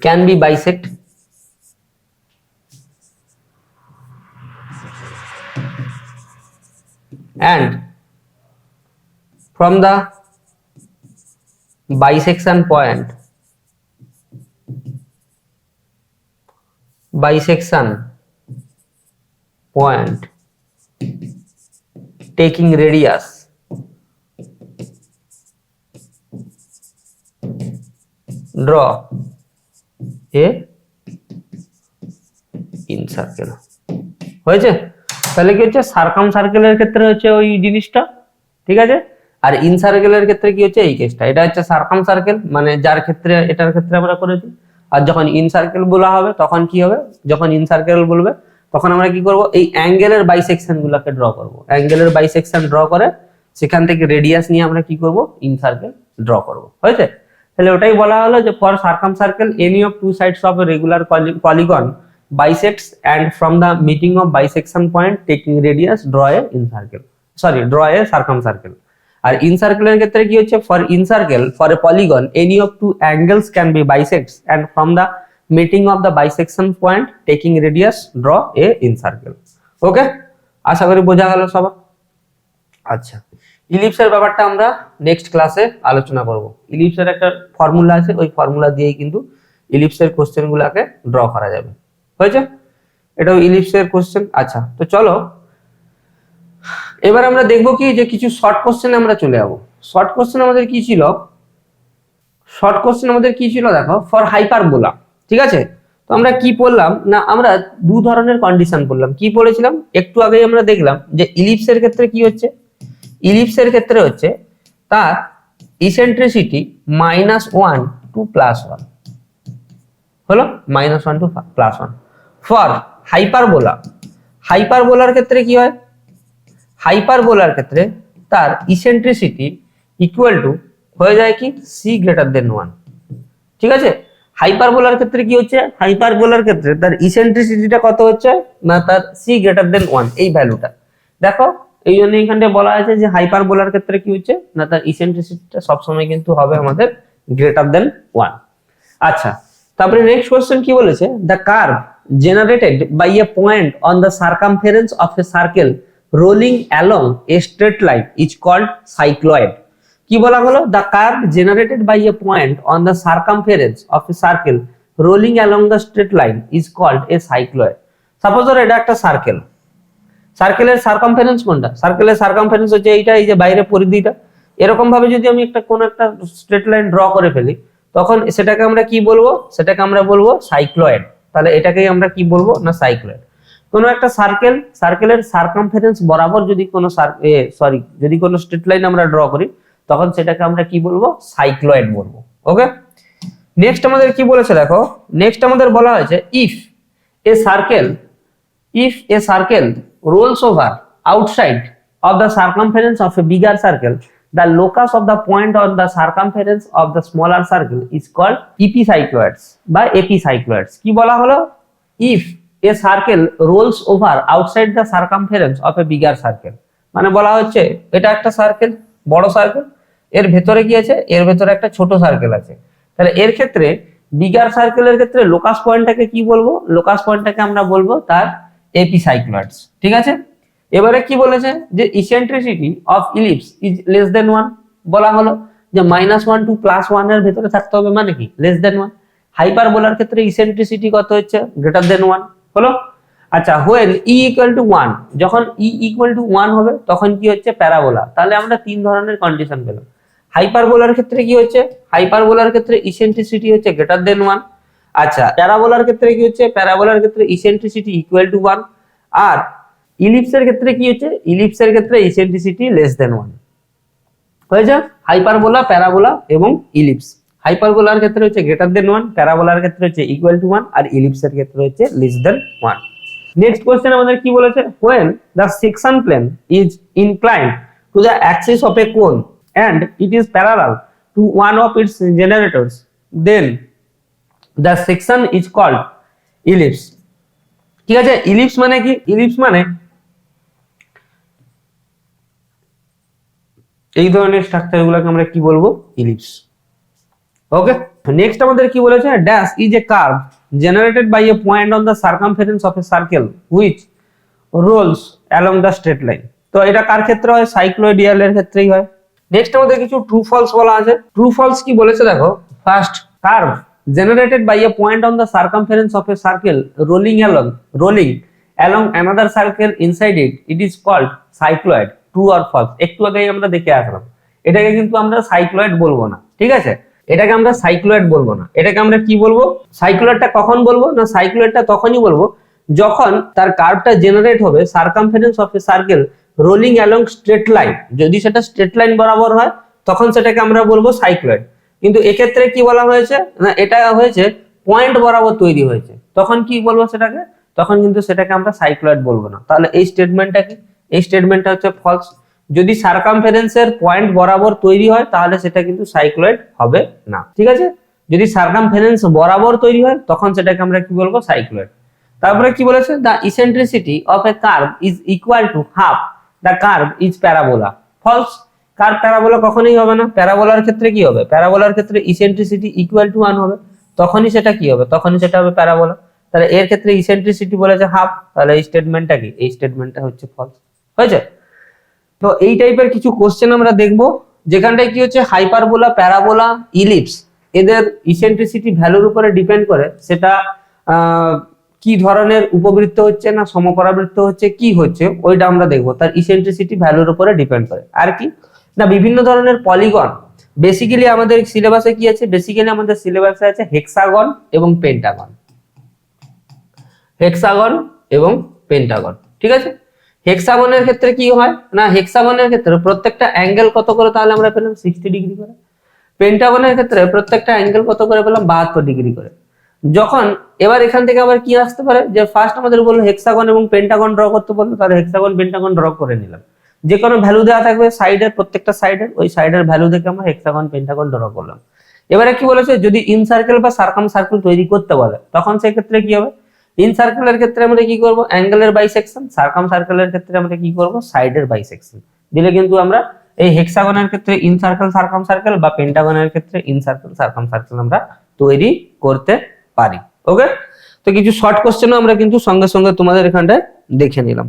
can be bisect and from the bisection point taking radius draw a in circle। হয়েছে, তাহলে কি হচ্ছে, সার্কাম সার্কেলের ক্ষেত্রে হচ্ছে ওই জিনিসটা, ঠিক আছে, আর ইন সার্কেলের ক্ষেত্রে কি হচ্ছে এই কেসটা। এটা হচ্ছে সার্কাম সার্কেল, মানে যার ক্ষেত্রে এটার ক্ষেত্রে আমরা করেছি। আর যখন ইন সার্কেল বলা হবে তখন কি হবে, যখন ইন সার্কেল বলবে তখন আমরা কি করব, এই অ্যাঙ্গেলের বাইসেকশন গুলোকে ড্র করব। অ্যাঙ্গেলের বাইসেকশন ড্র করে সেখান থেকে রেডিয়াস নিয়ে আমরা কি করব, ইন সার্কেল ড্র করব। হয়েছে, তাহলে ওটাই বলা হলো যে for circumcircle any of two sides of a regular polygon bisects and from the meeting of bisection point taking radius draw a in circle, sorry draw a circumcircle। আর in circle এর ক্ষেত্রে কি হচ্ছে, for in circle for a polygon any of two angles can be bisects and from the meeting of the bisection point taking radius draw a in circle। ওকে, আশা করি বোঝা গেল সবার। আচ্ছা, ইলিপসের ব্যাপারটা আমরা নেক্সট ক্লাসে আলোচনা করব। ইলিপসের একটা ফর্মুলা আছে, ওই ফর্মুলা দিয়েই কিন্তু ইলিপসের কোশ্চেন গুলাকে ড্র করা যাবে। হয়েছে, এটাও ইলিপসের কোশ্চেন। আচ্ছা, তো চলো এবার আমরা দেখবো কি যে কিছু শর্ট কোশ্চেনে আমরা চলে যাবো। শর্ট কোশ্চেন আমাদের কি ছিল, শর্ট কোশ্চেন আমাদের কি ছিল দেখো, ফর হাইপারবোলা। ঠিক আছে, তো আমরা কি পড়লাম না, আমরা দু ধরনের কন্ডিশন পড়লাম। কি পড়েছিলাম একটু আগেই আমরা দেখলাম যে ইলিপসের ক্ষেত্রে কি হচ্ছে, ইলিপসের ক্ষেত্রে হচ্ছে তার ইসেন্ট্রিসিটি -1 টু +1 হলো, -1 টু +1 ফর হাইপারবোলা। হাইপারবোলার ক্ষেত্রে কি হয়, হাইপারবোলার ক্ষেত্রে তার ইসেন্ট্রিসিটি ইকুয়াল টু হয়ে যায় কি c>1। ঠিক আছে, হাইপারবোলার ক্ষেত্রে কি হচ্ছে, হাইপারবোলার ক্ষেত্রে তার ইসেন্ট্রিসিটিটা কত হচ্ছে না তার c>1 এই ভ্যালুটা। দেখো এই জন্য এখানে বলা আছে যে হাইপারবোলার ক্ষেত্রে কি হচ্ছে না তার ইসেন্ট্রিসিটিটা সবসময় কিন্তু হবে আমাদের >1। আচ্ছা, তারপরে নেক্সট কোশ্চেন কি বলেছে, the curve generated by a point on the circumference of a circle rolling along a straight line is called cycloid. কি বলা হলো, the curve generated by a point on the circumference of a circle rolling along the straight line is called a cycloid. Suppose ধরো এটা একটা circle, সার্কেলের circumference কোনটা, সার্কেলের circumference হচ্ছে এইটা, এই যে বাইরে পরিধিটা। এরকম ভাবে যদি আমি একটা কোন একটা স্ট্রেট লাইন ড্র করে ফেলি তখন সেটাকে আমরা কি বলবো, সেটাকে আমরা বলবো সাইক্লয়েড। তাহলে এটাকেই আমরা কি বলবো না সাইক্লয়েড। কোনো একটা সার্কেল, সার্কেলের সার্কামফারেন্স বরাবর যদি কোনো যদি কোনো স্ট্রেট লাইন আমরা ড্র করি তখন সেটাকে আমরা কি বলবো, সাইক্লয়েড বলবো। ওকে, নেক্সট আমাদের কি বলেছে দেখো, নেক্সট আমাদের বলা হয়েছে if A circle rolls over outside of the circumference of a bigger circle, the locus of the point on the circumference of the smaller circle is called epicycloids বা epicycloids। কি বলা হলো, if a circle rolls over outside the circumference of a bigger circle, মানে বলা হচ্ছে এটা একটা circle, বড় সার্কেল, এর ভেতরে কি আছে, এর ভেতরে একটা ছোট সার্কেল আছে। তাহলে এর ক্ষেত্রে বিগার সার্কেলের ক্ষেত্রে লোকাস পয়েন্টটাকে কি বলবো, লোকাস পয়েন্টটাকে আমরা বলবো তার এপিসাইক্লয়েডস। ঠিক আছে, এবারে কি বলেছে যে ইসেন্ট্রিসিটি অফ ইলিপস ইজ <1 বলা হলো, যে -1 টু +1 এর ভেতরে থাকতে হবে, মানে কি <1। হাইপারবোলার ক্ষেত্রে ইসেন্ট্রিসিটি কত হচ্ছে >1 হলো। আচ্ছা, হোয়েন e=1, যখন e=1 হবে তখন কি হচ্ছে প্যারাবোলা। তাহলে আমরা তিন ধরনের কন্ডিশন পেলাম। হাইপারবোলার ক্ষেত্রে কি হচ্ছে, হাইপারবোলার ক্ষেত্রে ইসেন্ট্রিসিটি হচ্ছে >1। আচ্ছা, প্যারাবোলার ক্ষেত্রে কি হচ্ছে, প্যারাবোলার ক্ষেত্রে ইসেন্ট্রিসিটি =1। আর ইলিপসের ক্ষেত্রে কি হচ্ছে, ইলিপসের ক্ষেত্রে ইসেন্ট্রিসিটি <1 হয়েছে। হাইপারবোলা, প্যারাবোলা এবং ইলিপস। হাইপারবোলার ক্ষেত্রে হচ্ছে >1, প্যারাবোলার ক্ষেত্রে হচ্ছে =1 আর ইলিপসের ক্ষেত্রে হচ্ছে <1। নেক্সট কোশ্চেন আমাদের কি বলেছে, when the section plane is inclined to the axis of a cone and it is parallel to one of its generators, then the section is called ellipse। ঠিক আছে, ইলিপস মানে কি, ইলিপস মানে এই ধরনের স্ট্রাকচার গুলোকে আমরা কি বলবো, ইলিপস। ওকে, নেক্সট আমাদের কি বলেছে, dash is a curve generated by a point on the circumference of a circle which rolls along the straight line. তো এটা কার ক্ষেত্রে হয়, সাইক্লয়েডিয়াল এর ক্ষেত্রেই হয়। নেক্সট আমাদের কিছু ট্রু ফলস বলা আছে। ট্রু ফলস কি বলেছে দেখো, first, curve generated by a point on the circumference of a circle rolling along another circle inside it, it is called cycloid। True আর ফলস একটু আগেই আমরা দেখে আসলাম। এটাকে কিন্তু আমরা সাইক্লয়েড বলবো না, ঠিক আছে, এটাকে আমরা সাইক্লয়েড বলবো না। এটাকে আমরা কি বলবো, সাইক্লয়েডটা কখন বলবো না, সাইক্লয়েডটা তখনই বলবো যখন তার কার্ভটা জেনারেট হবে circumference of a circle rolling along straight line. যদি সেটা স্ট্রেট লাইন বরাবর হয় তখন সেটাকে আমরা বলবো সাইক্লয়েড। কিন্তু এক্ষেত্রে কি বলা হয়েছে না, এটা হয়েছে পয়েন্ট বরাবর তৈরি হয়েছে, তখন কি বলবো সেটাকে, তখন কিন্তু সেটাকে আমরা সাইক্লয়েড বলবো না। তাহলে এই স্টেটমেন্টটা কি, এই স্টেটমেন্টটা হচ্ছে ফলস। যদি সার্কামফারেন্সের পয়েন্ট বরাবর তৈরি হয় তাহলে সেটা কিন্তু সাইক্লয়েড হবে না। ঠিক আছে, যদি সার্কামফারেন্স বরাবর তৈরি হয় তখন সেটাকে আমরা কি বলবো, সাইক্লয়েড। তারপরে কি বলেছে, the eccentricity of a curve is equal to half the curve is parabola. False, curve parabola কখনোই হবে না। প্যারাবোলার ক্ষেত্রে কি হবে, প্যারাবোলার ক্ষেত্রে ইসেন্ট্রিসিটি =1 হবে, তখনই সেটা কি হবে, তখনই সেটা হবে প্যারাবোলা। তাহলে এর ক্ষেত্রে ইসেন্ট্রিসিটি বলেছে হাফ, তাহলে এই স্টেটমেন্টটা কি, এই স্টেটমেন্টটা হচ্ছে ফলস। হয়েছে। তো এই টাইপের কিছু কোশ্চেন আমরা দেখবো যেখানটায় কি হচ্ছে হাইপারবোলা, প্যারাবোলা, ইলিপস এদের ইসেন্ট্রিসিটি ভ্যালুর উপরে ডিপেন্ড করে সেটা কি ধরনের উপবৃত্ত হচ্ছে না সমপরাবৃত্ত হচ্ছে কি হচ্ছে ওইটা আমরা দেখবো, তার ইসেন্ট্রিসিটি ভ্যালুর উপরে ডিপেন্ড করে। আর কি না, বিভিন্ন ধরনের পলিগন। বেসিক্যালি আমাদের সিলেবাসে কি আছে, বেসিক্যালি আমাদের সিলেবাসে আছে হেক্সাগন এবং পেন্টাগন, হেক্সাগন এবং পেন্টাগন। ঠিক আছে, হেক্সাগনের ক্ষেত্রে কি হয় না, হেক্সাগনের ক্ষেত্রে প্রত্যেকটা অ্যাঙ্গেল কত করে তাহলে আমরা পেলাম 60 ডিগ্রি করে। পেন্টাগনের ক্ষেত্রে প্রত্যেকটা অ্যাঙ্গেল কত করে পেলাম, 72 ডিগ্রি করে। যখন এবার এখান থেকে আবার কি আসতে পারে, যে ফার্স্ট আমাদের বললো হেক্সাগন এবং পেন্টাগন ড্র করতে বললো, তাহলে হেক্সাগন পেন্টাগন ড্র করে নিলাম। যে কোনো ভ্যালু দেওয়া থাকবে সাইডের, প্রত্যেকটা সাইডের, ওই সাইডের ভ্যালু দেখে আমরা হেক্সাগন পেন্টাগন ড্র করলাম। এবারে কি বলেছে, যদি ইন সার্কেল বা সার্কাম সার্কেল তৈরি করতে বলে তখন সেই ক্ষেত্রে কি হবে, ইন সার্কেলের ক্ষেত্রে আমরা কি করব, অ্যাঙ্গেলের বাইসেকশন, সার্কাম সার্কেলের ক্ষেত্রে আমরা কি করব, সাইডের বাইসেকশন দিলে কিন্তু আমরা এই হেক্সাগনের ক্ষেত্রে ইন সার্কেল সার্কাম সার্কেল বা পেন্টাগনের ক্ষেত্রে ইন সার্কেল সার্কাম সার্কেল আমরা তৈরি করতে পারি। ওকে, তো কিছু শর্ট কোশ্চেনও আমরা কিন্তু সঙ্গে সঙ্গে তোমাদের এখানটায় দেখে নিলাম।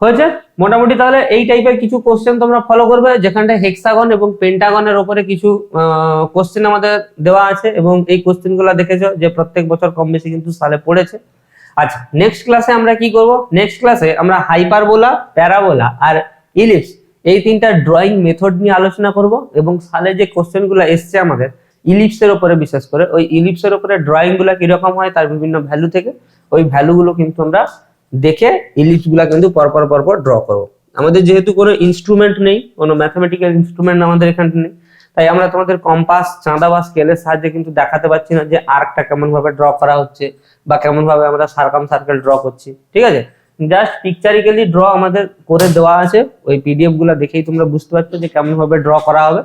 হয়েছে মোটামুটি। তাহলে এই টাইপের কিছু কোশ্চেন তোমরা ফলো করবে, যেখানটা হেক্সাগন এবং পেন্টাগনের উপরে কিছু কোশ্চেন আমাদের দেওয়া আছে, এবং এই কোশ্চেনগুলো দেখেছো যে প্রত্যেক বছর কম বেশি কিন্তু সালে পড়েছে। আচ্ছা, নেক্সট ক্লাসে আমরা কি করব, নেক্সট ক্লাসে আমরা হাইপারবোলা, প্যারাবোলা আর ইলিপস এই তিনটা ড্রয়িং মেথড নিয়ে আলোচনা করব, এবং সালে যে কোশ্চেনগুলো এসছে আমাদের ইলিপসের উপরে, বিশেষ করে ওই ইলিপসের উপরে ড্রয়িং গুলা কিরকম হয় তার বিভিন্ন ভ্যালু থেকে, ওই ভ্যালুগুলো কিন্তু আমরা দেখে ইলিপস গুলা কিন্তু পরপর পরপর ড্র করবো। আমাদের যেহেতু কোনো ইনস্ট্রুমেন্ট নেই, কোনো ম্যাথমেটিক্যাল ইনস্ট্রুমেন্ট আমাদের এখানে নেই, তাই আমরা তোমাদের কম্পাস, চাঁদা বা স্কেলের সাহায্যে কিন্তু দেখাতে পারছি না যে আর্কটা কেমন ভাবে ড্র করা হচ্ছে বা কেমন ভাবে আমরা সার্কাম সার্কেল ড্র করছি। ঠিক আছে, জাস্ট পিকচারিক্যালি ড্র আমাদের করে দেওয়া আছে, ওই পিডিএফ গুলা দেখেই তোমরা বুঝতে পারছো যে কেমন ভাবে ড্র করা হবে।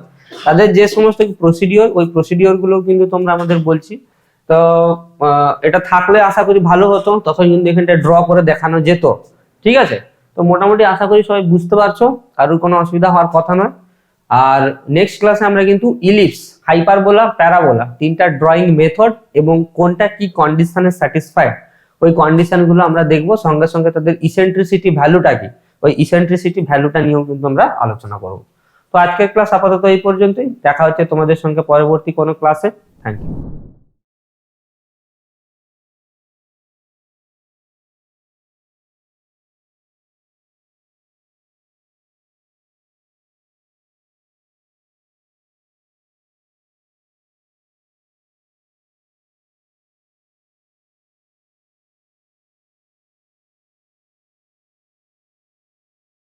তাদের যে সমস্ত প্রসিডিওর, ওই প্রসিডিওর গুলো কিন্তু তোমরা আমাদের বলছি। তো এটা থাকলে আশা করি ভালো হতো, তখন কিন্তু এখানটা ড্র করে দেখানো যেত। ঠিক আছে, তো মোটামুটি আশা করি সবাই বুঝতে পারছো, কারোর কোনো অসুবিধা হওয়ার কথা নয়। আর নেক্সট ক্লাসে আমরা কিন্তু ইলিপস, হাইপারবোলা, প্যারাবোলা তিনটা ড্রয়িং মেথড এবং কোনটা কি কন্ডিশনে স্যাটিসফাইড, ওই কন্ডিশন গুলো আমরা দেখবো। সঙ্গে সঙ্গে তাদের ইসেন্ট্রিসিটি ভ্যালুটা কি, ওই ইসেন্ট্রিসিটি ভ্যালুটা নিয়েও কিন্তু আমরা আলোচনা করবো। তো আজকের ক্লাস আপাতত এই পর্যন্তই, দেখা হচ্ছে তোমাদের সঙ্গে পরবর্তী কোনো ক্লাসে। Thank you.